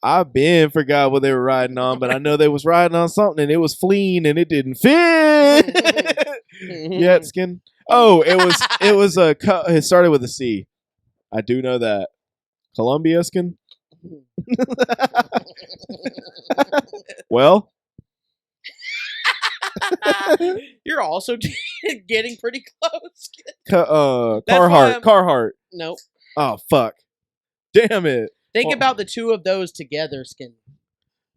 I been forgot what they were riding on, but I know they was riding on something, and it was fleeing, and it didn't fit. Yet, Skin. Oh, it was a. It started with a C. I do know that. Columbia, Skin. Well, You're also getting pretty close. Carhartt. Nope. Oh fuck! Damn it! Think about the two of those together, Skin.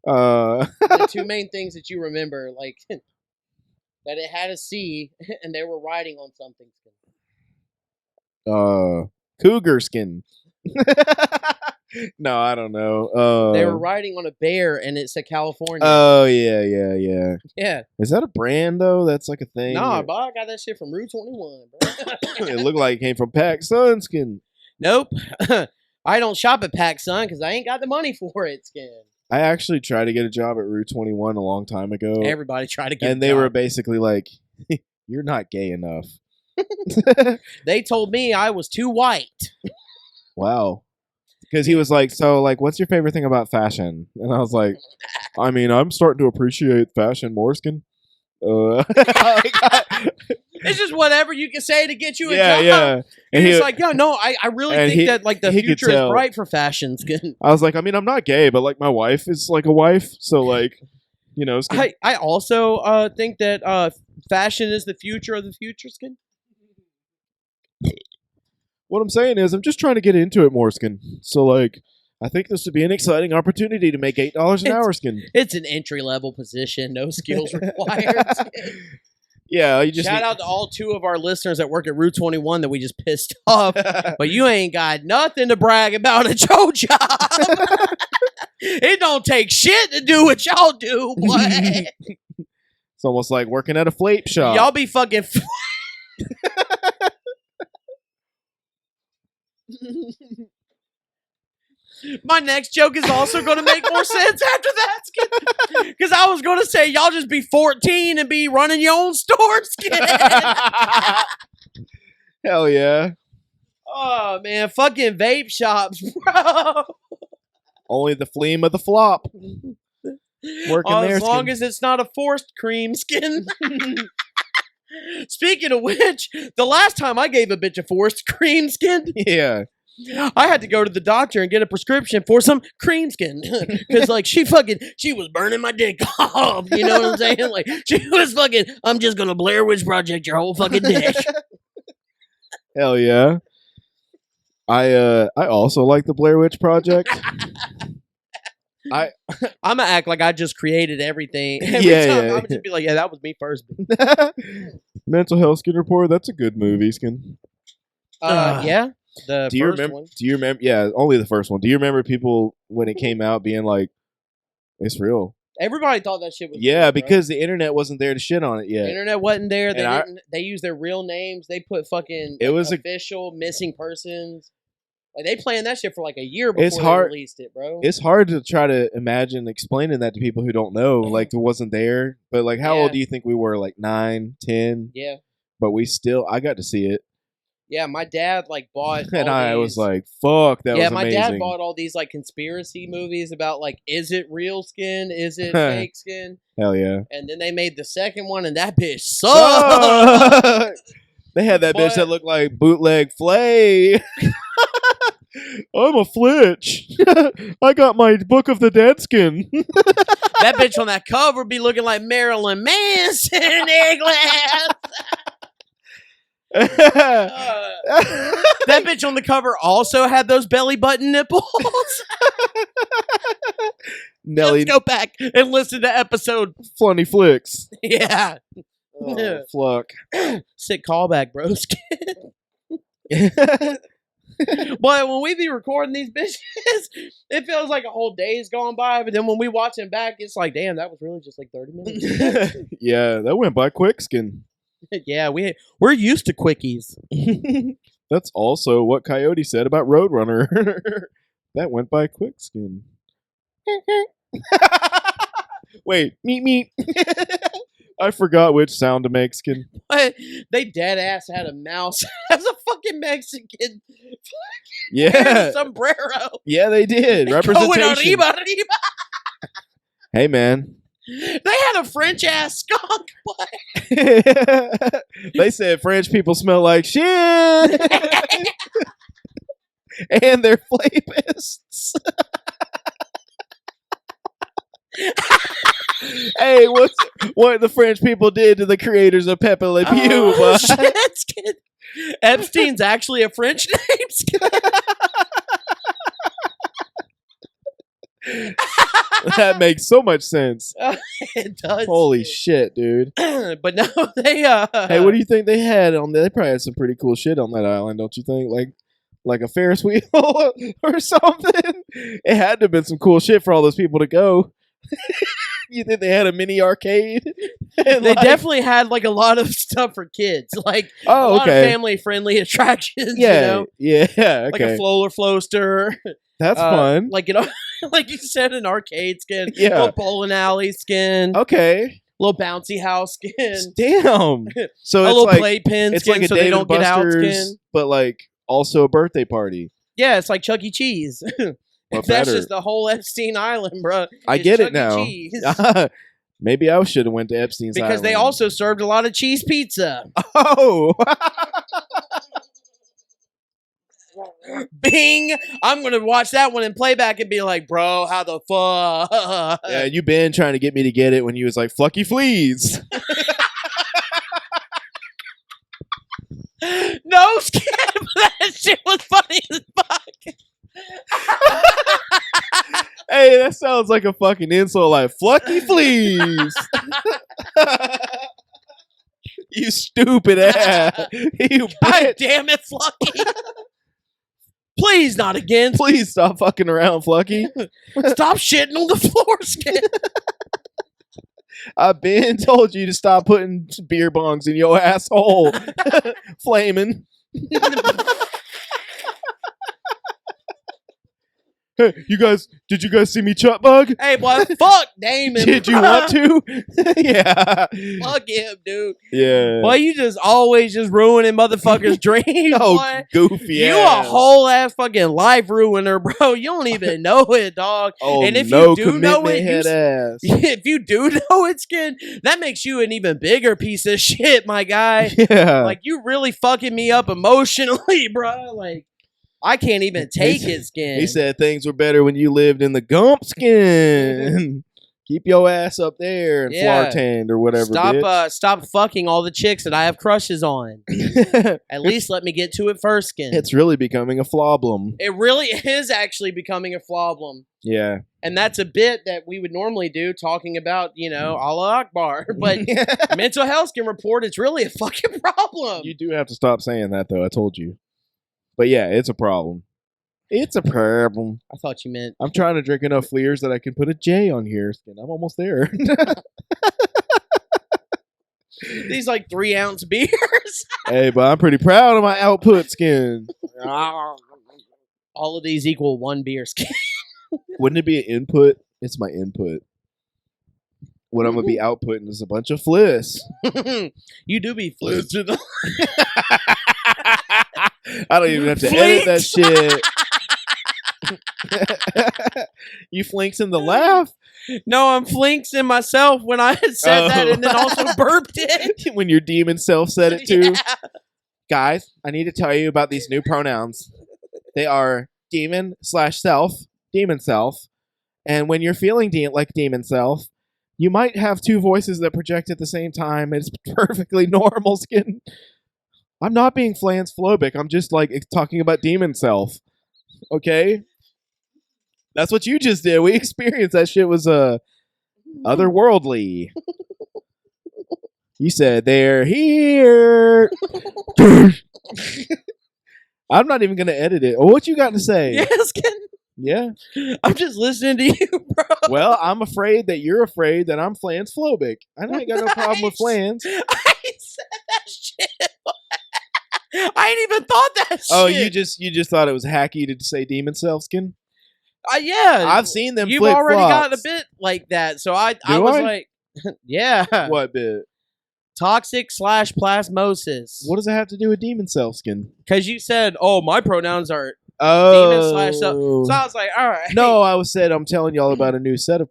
Uh, The two main things that you remember, like that it had a C and they were riding on something. Skin. Cougar Skin. No, I don't know. They were riding on a bear, and it said California. Oh yeah. Yeah. Is that a brand though? That's like a thing. Nah, but I got that shit from Route 21, bro. It looked like it came from Pac Sunskin. Nope. I don't shop at PacSun because I ain't got the money for it, Skin. I actually tried to get a job at Route 21 a long time ago. Everybody tried to get And they were basically like, "You're not gay enough." They told me I was too white. Wow. Because he was like, "So, like, what's your favorite thing about fashion?" And I was like, "I mean, I'm starting to appreciate fashion more, Skin." It's just whatever you can say to get you a yeah, job. yeah. And he- it's like, no, I really and think that like the he could future is tell. bright for fashion, Skin. I was like, I mean, I'm not gay, but like my wife is like a wife, so like, you know, Skin. I also think that fashion is the future of the future, Skin. What I'm saying is, I'm just trying to get into it more, Skin. So like, I think this would be an exciting opportunity to make $8 an hour, Skin. It's an entry level position, no skills required. Skin. Yeah, you just Shout out to all 2 of our listeners that work at Route 21 that we just pissed off. But you ain't got nothing to brag about at your job. It don't take shit to do what y'all do, boy. It's almost like working at a flape shop. Y'all be fucking. My next joke is also going to make more sense after that, because I was going to say y'all just be 14 and be running your own store, Skin. Hell yeah. Oh man, fucking vape shops, bro. Only the fleam of the flop. Working there, As long Skin. as it's not a forced cream, Skin. Speaking of which, the last time I gave a bitch a forced cream, Skin, Yeah. I had to go to the doctor and get a prescription for some cream, Skin. Because, like, she was burning my dick off. You know what I'm saying? Like, she was fucking, I'm just going to Blair Witch Project your whole fucking dick. Hell yeah. I also like the Blair Witch Project. I'm going to act like I just created everything. Every Yeah, time, yeah, I'm just be like, yeah, that was me first. Mental Health Skin Report. That's a good movie, Skin. Yeah. The Do you first remember? one. Do you remember? Yeah, only the first one. Do you remember people when it came out being like, "It's real"? Everybody thought that shit was Yeah, real, bro. because the internet wasn't there to shit on it The yet. internet wasn't there. They And I- didn't. They used their real names. They put fucking It was a- official missing persons. Like they planned that shit for like a year before It's they hard- released it, bro. It's hard to try to imagine explaining that to people who don't know. Like, it wasn't there. But like, how Yeah. old do you think we were? Like 9, 10? Yeah, But I got to see it, yeah. My dad like bought, and all I was these- like, "Fuck, that yeah. was My amazing." dad bought all these like conspiracy movies about like, is it real skin? Is it fake skin? Hell yeah! And then they made the second one, and that bitch sucked. They had that bitch But- that looked like bootleg Flay. I'm a flitch. I got my Book of the Dead Skin. That bitch on that cover be looking like Marilyn Manson in their glass. That bitch on the cover also had those belly button nipples. Nelly Let's go back and listen to episode. Funny Flicks. Yeah. Oh, fuck. Sick callback, bro. But when we be recording these bitches, it feels like a whole day's gone by. But then when we watch them back, it's like, damn, that was really just like 30 minutes. Yeah, that went by quick, Skin. Yeah, we're used to quickies. That's also what Coyote said about Roadrunner. That went by quick, Skin. Wait, meep. I forgot which sound to make, Skin. But they dead ass had a mouse as a fucking Mexican Yeah. sombrero. Yeah, they did. Going Representation. arriba, arriba. Hey, man. They had a French ass skunk. Boy. They said French people smell like shit. And they're flapists. Hey, what the French people did to the creators of Pepe Le Pew? Oh, boy. shit, Skid. Epstein's actually a French name. Skid. That makes so much sense. It does. Holy shit, dude. But no, they Hey, what do you think they had on there? They probably had some pretty cool shit on that island, don't you think? Like like a Ferris wheel or something. It had to have been some cool shit for all those people to go. You think they had a mini arcade? And They definitely had like a lot of stuff for kids, like a Oh, lot of okay. family-friendly attractions. Yeah, you know? yeah. Like a Okay, Floller Floaster. that's fun. Like like you said, an arcade skin. Yeah. Little bowling alley skin. Okay, Little bouncy house skin. damn. So A it's little like playpen it's skin like a so Dave they and don't get out Buster's, skin. but like also a birthday party. Yeah, it's like Chuck E. Cheese. What That's better? just the whole Epstein Island, bro. I It's get Chuck it now. E. Cheese. Maybe I should have went to Epstein's Because they Island. also served a lot of cheese pizza. Oh, Bing! I'm gonna watch that one in playback and be like, bro, how the fuck? yeah. You been trying to get me to get it when you was like Flucky Fleas. No, Skip! That shit was funny as fuck. Hey, that sounds like a fucking insult, like Flucky Fleas. You stupid ass. You God bitch. damn it, Flucky. Please, not again. Please stop fucking around, Flucky. Stop shitting on the floor, Skip. I've been told you to stop putting beer bongs in your asshole. Flaming. Hey, did you guys see me chut bug? Hey, boy, fuck Damon. Did you want to? Yeah. Fuck him, dude. Yeah. Boy, you just always just ruining motherfuckers' dreams, Oh, boy. goofy You ass. a whole ass fucking life ruiner, bro. You don't even know it, dog. Oh, and if no you do know commitment it, head ass. if you do know it, Skin, that makes you an even bigger piece of shit, my guy. Yeah. Like, you really fucking me up emotionally, bro. Like, I can't even take it, Skin. He said things were better when you lived in the Gump skin. Keep your ass up there and Yeah. flartand or whatever. bitch. Stop fucking all the chicks that I have crushes on. At least let me get to it first, Skin. It's really becoming a flobblem. It really is actually becoming a problem. Yeah. And that's a bit that we would normally do, talking about, Allah Akbar. But mental health can report it's really a fucking problem. You do have to stop saying that, though. I told you. But yeah, it's a problem. It's a problem. I thought you meant. I'm trying to drink enough Fleers that I can put a J on here. And I'm almost there. These like 3-ounce beers. Hey, but I'm pretty proud of my output, Skin. All of these equal one beer skin. Wouldn't it be an input? It's my input. What I'm going to be outputting is a bunch of fliss. You do be flipping. I don't even have to edit that shit. You flinks in the laugh No, I'm flinksing myself when I had said that and then also burped it. when your demon self said it too. Yeah. Guys, I need to tell you about these new pronouns. They are demon/self, demon self. And when you're feeling like demon self, you might have two voices that project at the same time. It's perfectly normal, Skin. I'm not being flansphobic. I'm just like talking about demon self. Okay? That's what you just did. We experienced that shit was otherworldly. You said they're here. I'm not even gonna edit it. Oh, what you got to say? Yes, Ken. Yeah. I'm just listening to you, bro. Well, I'm afraid that you're afraid that I'm flansphobic. I ain't got no problem with flans. I ain't said that shit. I ain't even thought that shit. Oh, you just thought it was hacky to say demon self, Skin? Yeah. I've seen them. You've flip already gotten a flops. bit like that, so I Do was I? like, yeah. What bit? Toxic/plasmosis. What does that have to do with demon self, Skin? Because you said, oh, my pronouns are Oh, demon/self. So I was like, all right. no, I'm telling y'all about a new set of.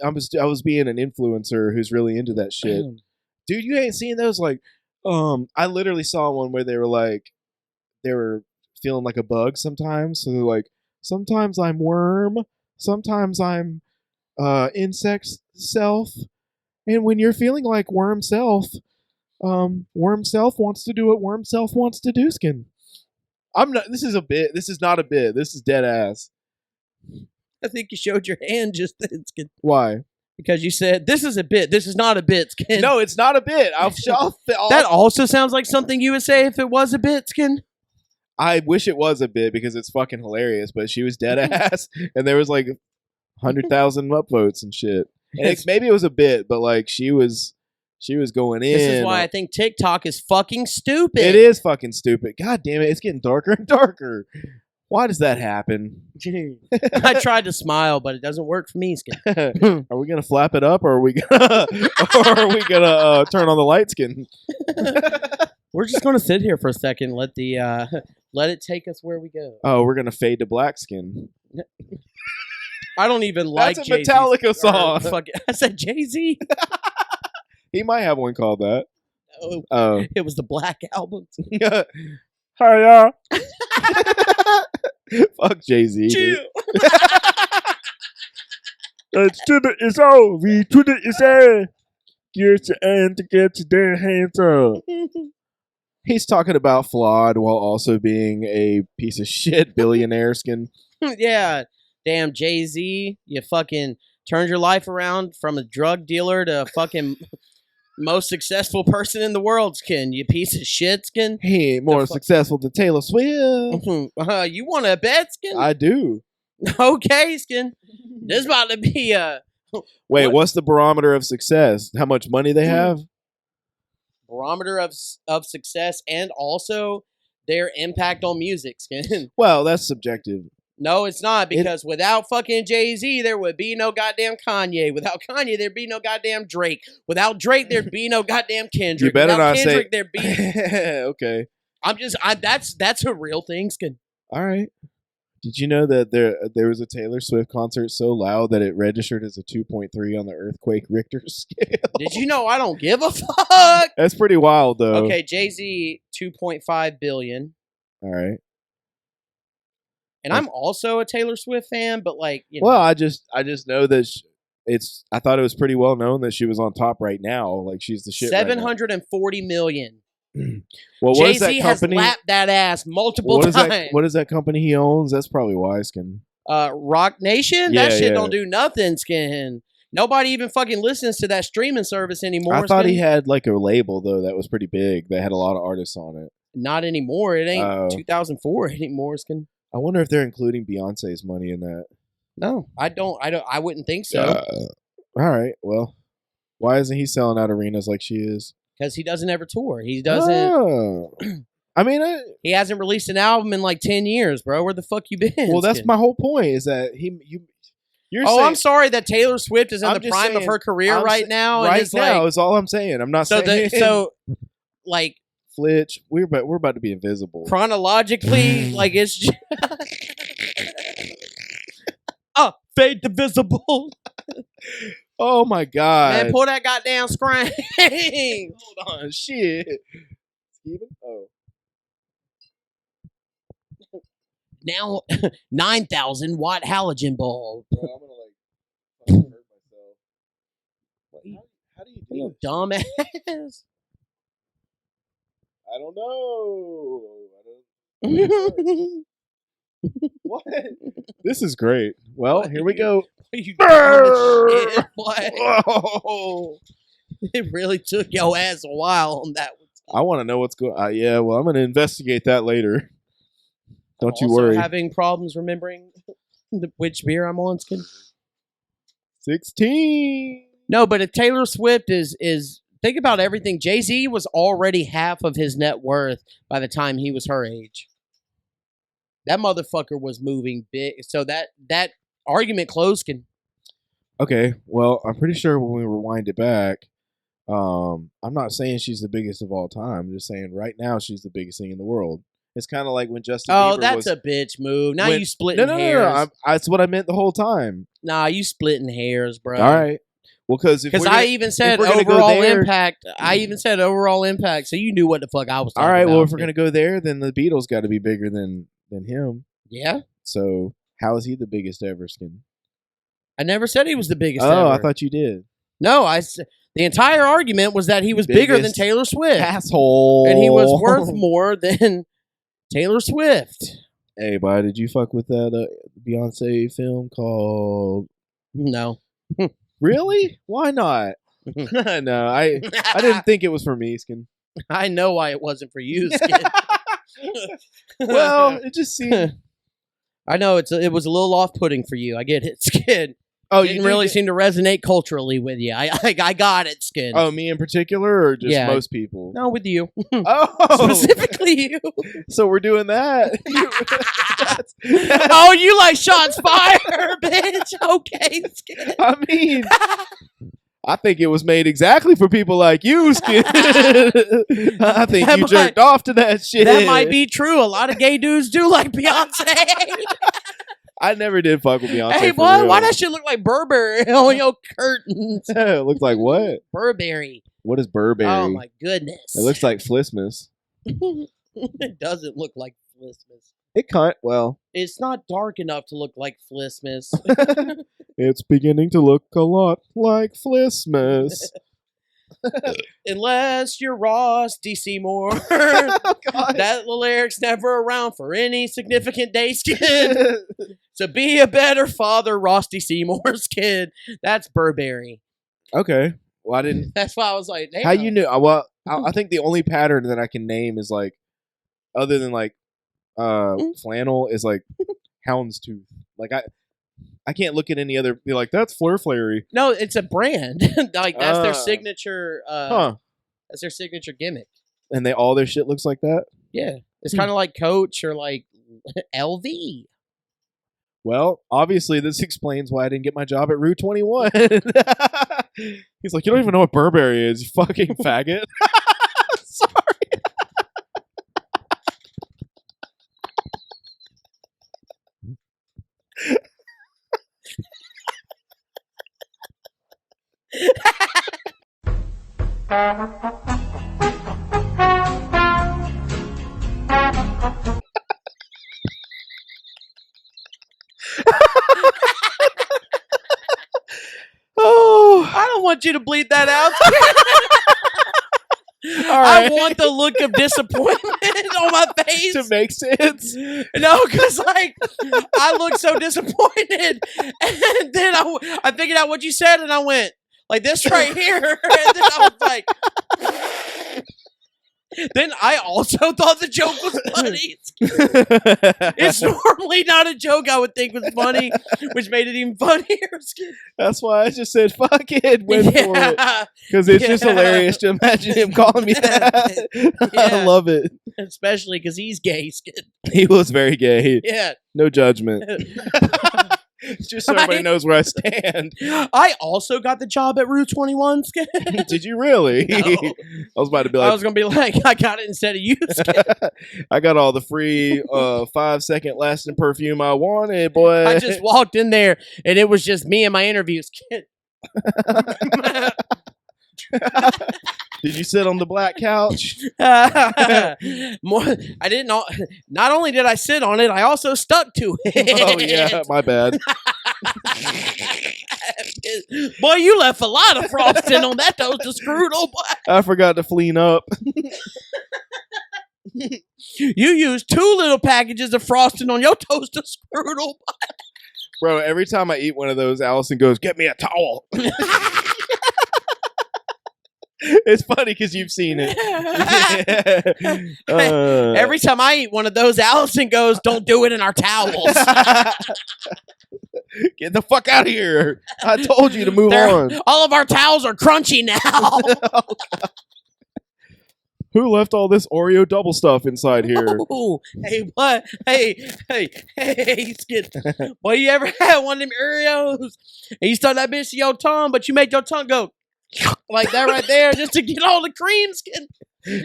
I was being an influencer who's really into that shit, dude. You ain't seen those? Like, I literally saw one where they were feeling like a bug sometimes. So they're like, sometimes I'm worm, sometimes I'm insect self, and when you're feeling like worm self wants to do what worm self wants to do, Skin. I'm not. This is a bit. This is not a bit. This is dead ass. I think you showed your hand just then, Skin. Why? Because you said, this is a bit. This is not a bit, Skin. No, it's not a bit. That also sounds like something you would say if it was a bit, Skin. I wish it was a bit because it's fucking hilarious, but she was dead ass, and there was like 100,000 upvotes and shit. And maybe it was a bit, but like she was going in. This is why I think TikTok is fucking stupid. It is fucking stupid. God damn it, it's getting darker and darker. Why does that happen? I tried to smile, but it doesn't work for me, Skin. Are we gonna flap it up, or are we gonna turn on the light skin? We're just gonna sit here for a second. Let it take us where we go. Oh, we're gonna fade to black skin. I don't even like That's a Jay-Z's Metallica song. I said Jay-Z. He might have one called that. Oh, it was the Black Album. Hi, y'all. Fuck Jay-Z. Chill. It's all. We to the say. Get your hand to get your damn hands up. He's talking about flawed while also being a piece of shit billionaire skin. Yeah. Damn, Jay-Z, you fucking turned your life around from a drug dealer to a fucking most successful person in the world, Skin. You piece of shit, Skin. He ain't more successful than Taylor Swift. You want to bet, Skin? I do. Okay, Skin. This is about to be Wait, what's the barometer of success? How much money they have? barometer of success and also their impact on music, Skin. Well, that's subjective. No, it's not, because without fucking Jay-Z, there would be no goddamn Kanye. Without Kanye, there'd be no goddamn Drake. Without Drake, there'd be no goddamn Kendrick. You better Without not Kendrick, say. there'd be. Okay. That's a real thing, Skin. All right. Did you know that there was a Taylor Swift concert so loud that it registered as a 2.3 on the earthquake Richter scale? Did you know I don't give a fuck? That's pretty wild, though. Okay, Jay-Z, 2.5 billion. All right. And I'm also a Taylor Swift fan, but like, you know. Well, I just know that I thought it was pretty well known that she was on top right now. Like she's the shit. 740 million. Well, what is that Jay-Z has company? lapped that ass multiple times. What is that company he owns? That's probably Skin. Rock Nation? Yeah, That shit yeah. don't do nothing, Skin. Nobody even fucking listens to that streaming service anymore. I thought Skin. he had like a label though that was pretty big that had a lot of artists on it. Not anymore. It ain't Oh. 2004 anymore, Skin. I wonder if they're including Beyonce's money in that. No, I don't. I wouldn't think so. All right. Well, why isn't he selling out arenas like she is? Because he doesn't ever tour. He doesn't. Oh. I mean, He hasn't released an album in like 10 years, bro. Where the fuck you been? well, that's Skin? my whole point. Is that you're Oh, saying, I'm sorry that Taylor Swift is in I'm the just prime of saying- her career I'm right sa- now. Right and it's now like, is all I'm saying. I'm not saying. like Flitch, we're about to be invisible. chronologically, like it's just fade to visible. Oh my god! Man, pull that goddamn screen. Hold on, shit. Steven? Oh, Now 9,000 watt halogen bulb. bro, I'm gonna like fucking hurt myself. How do you do You this? dumbass. I don't know. What? This is great. Well, here we go. You dumb as shit, boy. Whoa. It really took your ass a while on that one. I want to know what's going. Yeah, well, I'm going to investigate that later. Don't you Also worry. having problems remembering which beer I'm on, Skin. 16. No, but if Taylor Swift is think about everything. Jay-Z was already half of his net worth by the time he was her age. That motherfucker was moving big. So that argument closed, Skin. Okay, well, I'm pretty sure when we rewind it back, I'm not saying she's the biggest of all time. I'm just saying right now she's the biggest thing in the world. It's kind of like when Justin Bieber Oh, that's was... a bitch move. Now when- you splitting No, hairs. that's what I meant the whole time. Nah, you splitting hairs, bro. All right. Well, because Because I even said we're gonna go overall there- impact. I even said overall impact, so you knew what the fuck I was talking All right, about. well, if we're going to go there, then the Beatles got to be bigger than him. Yeah? So how is he the biggest ever, Skin? I never said he was the biggest Oh, ever. I thought you did. No, the entire argument was that he was bigger than Biggest Taylor Swift. Asshole. And he was worth more than Taylor Swift. Hey, bud, did you fuck with that Beyonce film called... No. Really? Why not? No, I didn't think it was for me, Skin. I know why it wasn't for you, Skin. Well, it just seemed. I know it was a little off-putting for you. I get it, Skid. Oh, you Didn't did really get- seem to resonate culturally with you. I got it, Skid. Oh, me in particular, or just Yeah. most people? No, with you. Oh, Specifically you. so we're doing that. Oh, you like shots fired, bitch. Okay, Skid. I mean, I think it was made exactly for people like you, Skid. I think That you jerked off to that shit. That might be true. A lot of gay dudes do like Beyonce. I never did fuck with Beyonce. Hey, for boy, real. why that shit look like Burberry on your curtains? It looks like what? Burberry. What is Burberry? Oh, my goodness. It looks like Flissmas. It doesn't look like Flissmas. It can't. Well, It's not dark enough to look like Flissmas. it's beginning to look a lot like Flissmas. Unless you're Ross D. Seymour. Oh, God. That lyric's never around for any significant day, Skid. To be a better father, Ross D. Seymour's kid. That's Burberry. Okay. Well, I didn't. That's why I was like, How you knew? Well, I think the only pattern that I can name is like, other than like, flannel is like houndstooth. Like I can't look at any other. Be like, that's Fleur Flary. No, it's a brand. Like that's their Ah. signature. Huh? That's their signature gimmick. And they all their shit looks like that. Yeah, it's kind of like Coach or like LV. Well, obviously, this explains why I didn't get my job at Rue 21. He's like, you don't even know what Burberry is, you fucking faggot. Sorry. Oh, I don't want you to bleed that out. all right. I want the look of disappointment on my face. To make sense. No, because like I looked so disappointed, and then I figured out what you said, and I went like this right here, and then I was like. Then I also thought the joke was funny. It's normally not a joke I would think was funny, which made it even funnier. That's why I just said, fuck it, went for it. Because it's just Yeah. hilarious to imagine him calling me that. I Yeah. love it. Especially because he's gay. He was very gay. Yeah. No judgment. Just so everybody knows where I stand. I also got the job at Rue 21. Did you really? No. I was about to be I like, was going to be like, I got it instead of you. I got all the free 5-second lasting perfume I wanted, boy. I just walked in there and it was just me and my interviews. Did you sit on the black couch? More, I didn't. Not only did I sit on it, I also stuck to it. Oh yeah, my bad. Boy, you left a lot of frosting on that toaster strudel. Boy. I forgot to clean up. You used 2 little packages of frosting on your toaster strudel. Bro, every time I eat one of those, Allison goes, "Get me a towel." It's funny because you've seen it. Every time I eat one of those, Allison goes, "Don't do it in our towels." Get the fuck out of here. I told you to move on. All of our towels are crunchy now. Who left all this Oreo double stuff inside here? Ooh, hey, what? Hey, Skid. Well, you ever had one of them Oreos and you stuck that bitch to your tongue, but you made your tongue go like that right there just to get all the cream, Skid?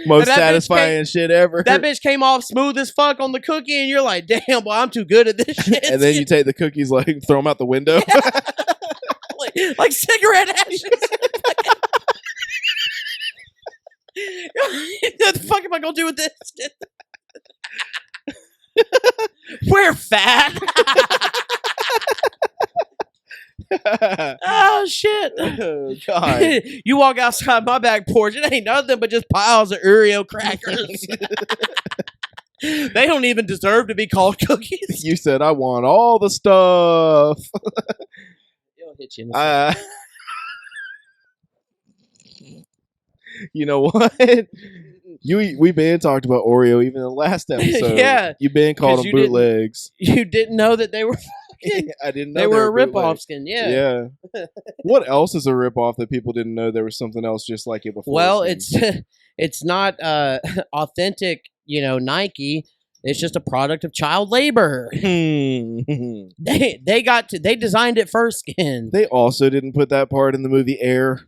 Most that bitch satisfying shit ever. That bitch came off smooth as fuck on the cookie, and you're like, damn, boy, I'm too good at this shit. And then you take the cookies, like, throw them out the window. like cigarette ashes. What the fuck am I gonna do with this? We're fat. Oh shit! Oh, God. You walk outside my back porch, it ain't nothing but just piles of Oreo crackers. They don't even deserve to be called cookies. You said, I want all the stuff. It'll hit you in the You know what? We been talked about Oreo even in the last episode. Yeah. You been called them you didn't- bootlegs. You didn't know that they were fucking, I didn't know they were a bootlegs. rip-off skin. Yeah. Yeah. What else is a rip-off that people didn't know there was something else just like it before? Well, Skin? it's not authentic, Nike. It's just a product of child labor. they They designed it first, Skin. also didn't put that part in the movie Air.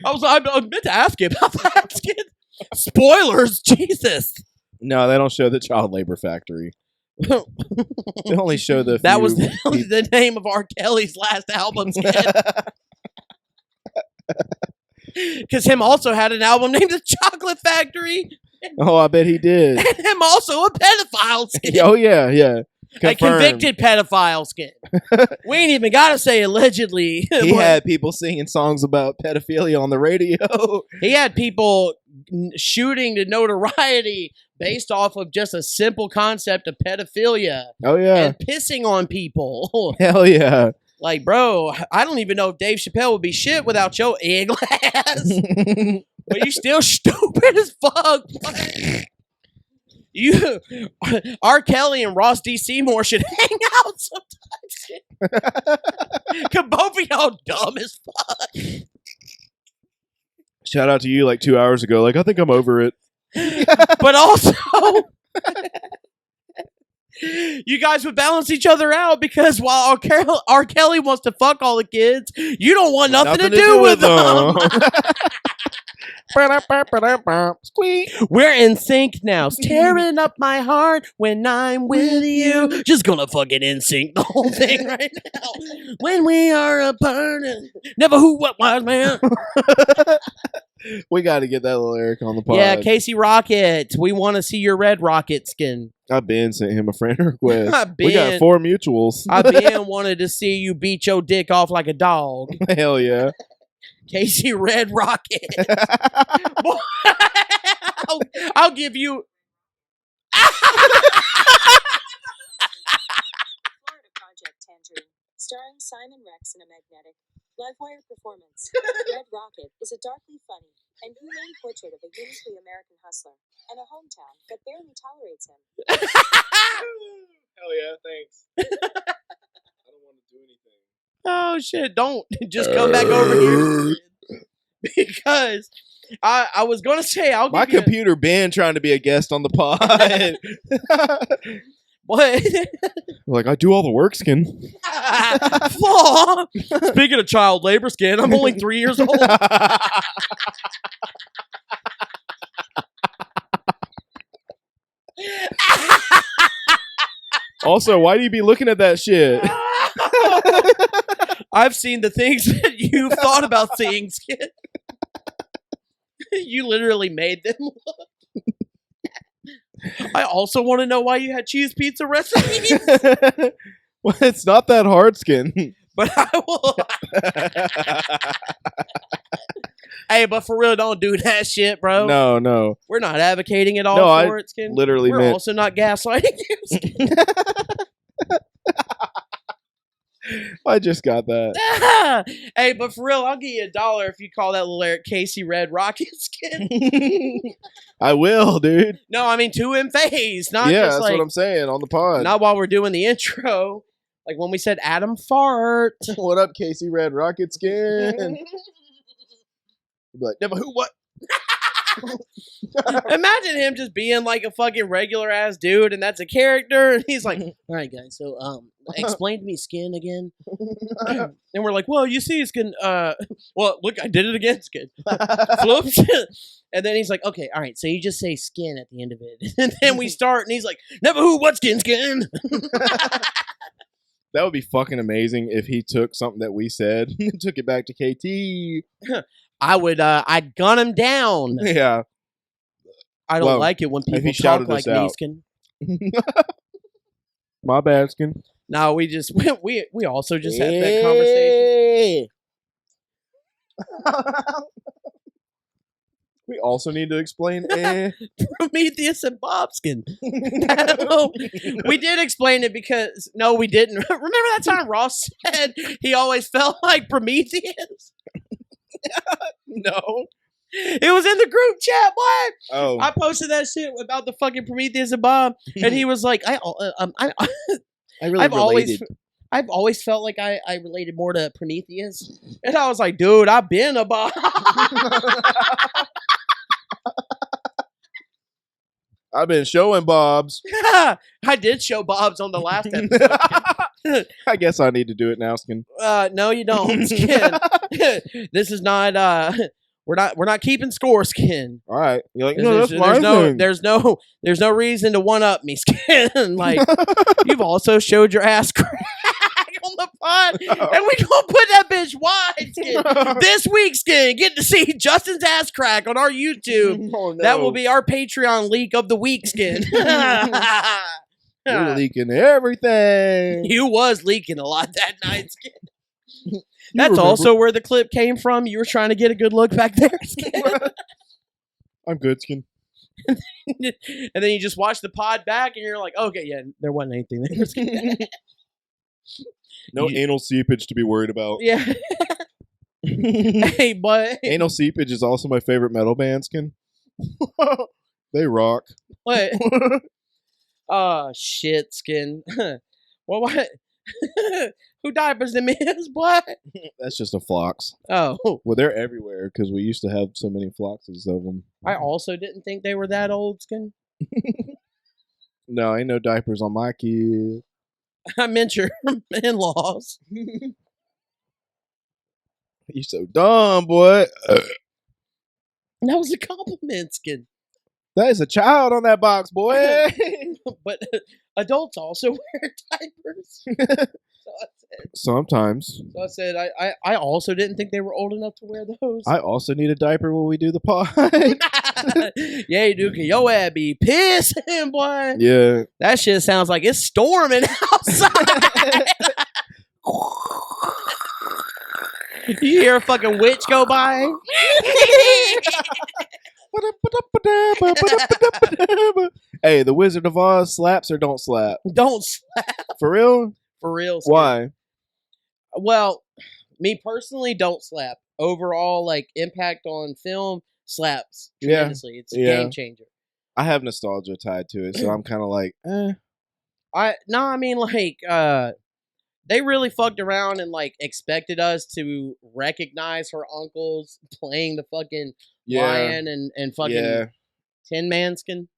I meant to ask you about that, Skin. Spoilers, Jesus. No, they don't show the child labor factory. They only show the. That was few the name of R. Kelly's last album, Skin. Because him also had an album named The Chocolate Factory. Oh, I bet he did. And him also a pedophile, Skin. Oh yeah, yeah. A Confirmed. convicted pedophile, Skin. We ain't even got to say allegedly. He but had people singing songs about pedophilia on the radio. he had people shooting to notoriety based off of just a simple concept of pedophilia Oh yeah. and pissing on people. Hell yeah. Like, bro, I don't even know if Dave Chappelle would be shit without your egg glass. But you still stupid as fuck. You, R. Kelly and Ross D. Seymour should hang out sometimes. Cause both of y'all dumb as fuck. Shout out to you like 2 hours ago. Like, I think I'm over it. But also, you guys would balance each other out because while R. Kelly wants to fuck all the kids, you don't want nothing to do with them. Squeak. We're in sync now. It's tearing up my heart when I'm with you. Just gonna fucking in sync the whole thing right now. When we are apart. Never who, what, was, man. We got to get that lyric on the pod. Yeah, Casey Rocket. We want to see your red rocket skin. I've been sent him a friend request. I've We got been- 4 mutuals. I been wanted to see you beat your dick off like a dog. Hell yeah. Casey Red Rocket. Boy, I'll give you. Florida Project Tangerine, starring Simon Rex in a magnetic, Livewire performance. Red Rocket is a darkly funny and humane portrait of a uniquely American hustler and a hometown that barely tolerates him. Hell yeah, thanks. I don't want to do anything. Oh shit! Don't just come back over here because I was gonna say I'll My give you computer been trying to be a guest on the pod. what? Like, I do all the work, Skin. Aw. Speaking of child labor, Skin, I'm only 3 years old. Also, why do you be looking at that shit? I've seen the things that you've thought about seeing, Skin. You literally made them look. I also want to know why you had cheese pizza recipes, Well, it's not that hard, Skin. but I will. Hey, but for real, don't do that shit, bro. No. We're not advocating at all No, I for it, Skin. Literally We're meant. also not gaslighting you, Skin. I just got that. Hey, but for real, I'll give you $1 if you call that little Eric Casey Red Rocket Skin. I will, dude. No, I mean to him face, not Yeah, just that's like what I'm saying on the pod. not while we're doing the intro. Like when we said Adam fart. What up, Casey Red Rocket Skin? You'd be like, never who, what? Imagine him just being like a fucking regular ass dude, and that's a character. And he's like, "All right, guys, so explain to me Skin again." And we're like, "Well, you see, Skin. Well, look, I did it again, Skin. Floops." And then he's like, "Okay, all right, so you just say Skin at the end of it." And then we start, and he's like, "Never who, what, Skin, Skin." That would be fucking amazing if he took something that we said and took it back to KT. I would, I'd gun him down. Yeah. I don't Well, like it when if he people talk shouted like us out. me, Skin. My bad, Skin. No, we just we also just had that conversation. We also need to explain. Prometheus and Bobskin. We did explain it because no, we didn't. Remember that time Ross said he always felt like Prometheus? No. It was in the group chat. What? Oh, I posted that shit about the fucking Prometheus and Bob, and he was like, I really I've always felt like I related more to Prometheus, and I was like, dude, I've been a Bob. I've been showing Bob's. I did show Bob's on the last episode. I guess I need to do it now, Skin. No, you don't, Skin. This is not. We're not keeping score, Skin. All right. You're like, There's no reason to one up me, Skin. Like you've also showed your ass crack on the pod, and we gonna put that bitch wide, Skin. This week, Skin, get to see Justin's ass crack on our YouTube. Oh, no. That will be our Patreon leak of the week, Skin. You're leaking everything. You was leaking a lot that night, Skin. That's also where the clip came from. You were trying to get a good look back there, Skin. I'm good, Skin. And then you just watch the pod back, and you're like, okay, yeah, there wasn't anything there. Skin. No anal seepage to be worried about. Yeah. Hey, but Anal Seepage is also my favorite metal band, Skin. They rock. what? Oh shit, Skin. Well, what? Who diapers them is? What? That's just a flox. Oh, Well, they're everywhere because we used to have so many floxes of them. I also didn't think they were that old, Skin. No, ain't no diapers on my kid. I meant your in-laws. You so dumb, boy. That was a compliment, Skin. That is a child on that box, boy. But adults also wear diapers. Sometimes. So I said, I also didn't think they were old enough to wear those. I also need a diaper when we do the pod. Yeah, you do. Can your ass be pissing, boy? Yeah. That shit sounds like it's storming outside. You hear a fucking witch go by? Hey, the Wizard of Oz slaps or don't slap? Don't slap. For real? For real. Skin. Why? Well, me personally, don't slap. Overall, like impact on film slaps tremendously. It's a game changer. I have nostalgia tied to it, so I'm kind of like, I mean, like, they really fucked around and like expected us to recognize her uncles playing the fucking lion and fucking Tin Man Skin.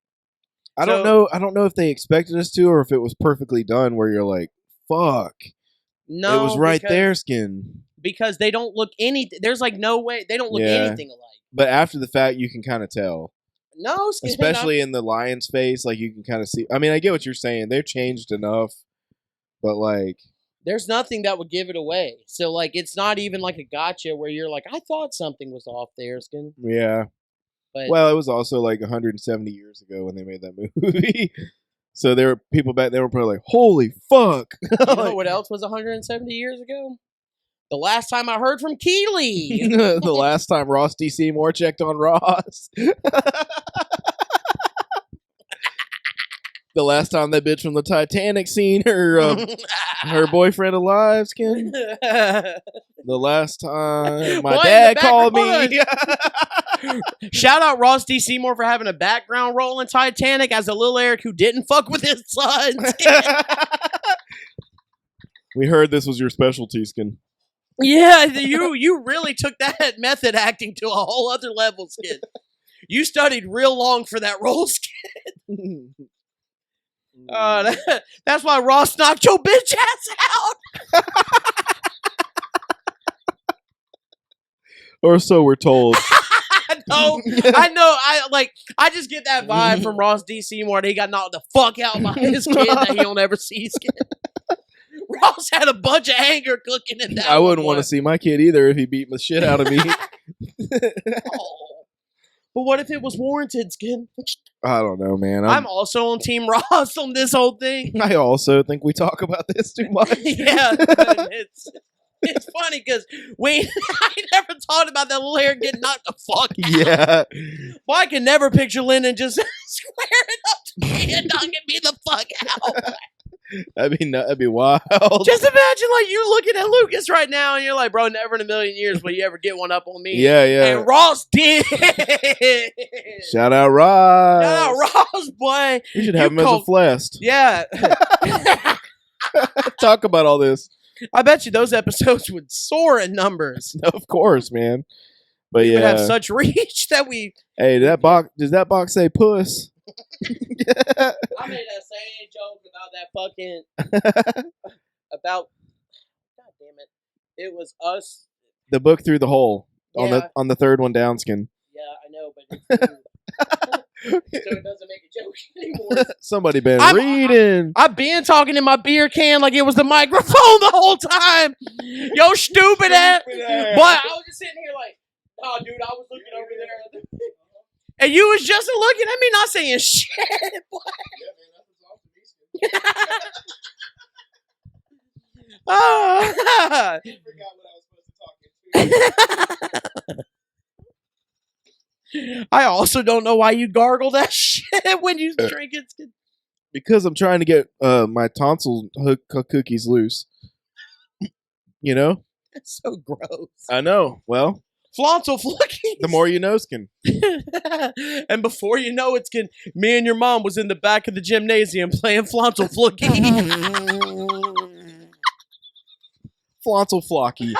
I don't know if they expected us to or if it was perfectly done where you're like, fuck. No, it was right there, Skin. Because they don't look anything. There's like no way they don't look anything alike. But after the fact, you can kind of tell. No, Skin. Especially in the lion's face, like you can kind of see. I mean, I get what you're saying. They're changed enough, but like, there's nothing that would give it away. So like, it's not even like a gotcha where you're like, I thought something was off there, Skin. Yeah. But well, it was also like 170 years ago when they made that movie. So there were people back there were probably like, holy fuck. You know what else was 170 years ago? The last time I heard from Keeley. The last time Ross D. Seymour checked on Ross. The last time that bitch from the Titanic seen her boyfriend alive, Skin. The last time my dad called me. Shout out Ross D. Seymour for having a background role in Titanic as a little Eric who didn't fuck with his son. We heard this was your specialty, Skin. Yeah, you really took that method acting to a whole other level, Skin. You studied real long for that role, Skin. That's why Ross knocked your bitch ass out. Or so we're told. No, I know. I just get that vibe from Ross D. Seymour that he got knocked the fuck out by his kid that he don't ever see his kid. Ross had a bunch of anger cooking in that. I wouldn't want to see my kid either if he beat the shit out of me. But what if it was warranted, Skin? I don't know, man. I'm also on Team Ross on this whole thing. I also think we talk about this too much. Yeah, it's funny because I never thought about that little hair getting knocked the fuck out. Yeah. Well, I can never picture Lyndon just squaring up to me and knocking me the fuck out. That'd be wild. Just imagine, like, you looking at Lucas right now, and you're like, bro, never in a million years will you ever get one up on me. Yeah. And Ross did. Shout out Ross. Shout out Ross, boy. We should have him as a Flest. Yeah. Talk about all this. I bet you those episodes would soar in numbers. Of course, man. But We would have yeah. such reach that we. Hey, does that box say puss? I made that same joke about that fucking. God damn it. It was us. The book through the hole Yeah. on the third one downskin. Yeah, I know, but so it doesn't make a joke anymore. Somebody been I'm- reading. I've been talking in my beer can like it was the microphone the whole time. Yo, stupid ass. But I was just sitting here like, oh, dude, I was looking over there. And you was just looking at me, not saying shit. Boy. Oh. I also don't know why you gargle that shit when you drink it. Because I'm trying to get my tonsil cookies loose. You know? It's so gross. I know. Well, Flontal Flookies. the more you know, skin. And before you know it, me and your mom was in the back of the gymnasium playing Flontal Flookies. Flontal flocky.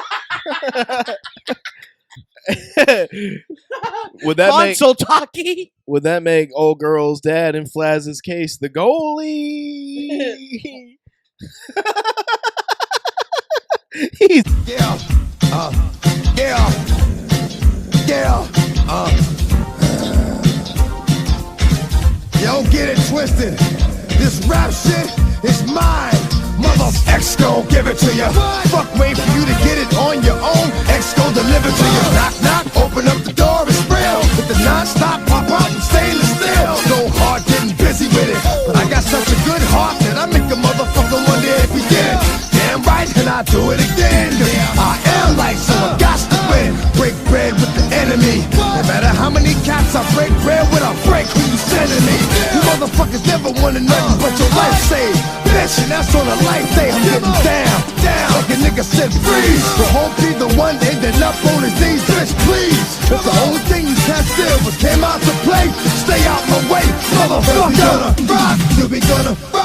Would that make old girl's dad in Flaz's case the goalie? He's Yo, get it twisted. This rap shit is mine. Mother X gon' give it to you. Fuck, wait for you to get it on your own. X gon' deliver to you. Knock, knock, open up the door, it's real. With the non-stop pop out and stainless steel. Go hard getting busy with it. But I got such a good heart that I make a motherfucker wonder if he did. Damn right, and I do it again. I am like, so I got to win. Break bread with the enemy. No matter how many cats I break bread with, I break who you sending me. You motherfuckers never wanted nothing but your life saved. Bitch, and that's on a life day. I'm getting down, like a nigga said freeze. So hope be the one ending up on his knees, bitch, please. If the only thing you can't steal was came out to play, stay out my way, motherfucker. We gonna rock, you be gonna rock.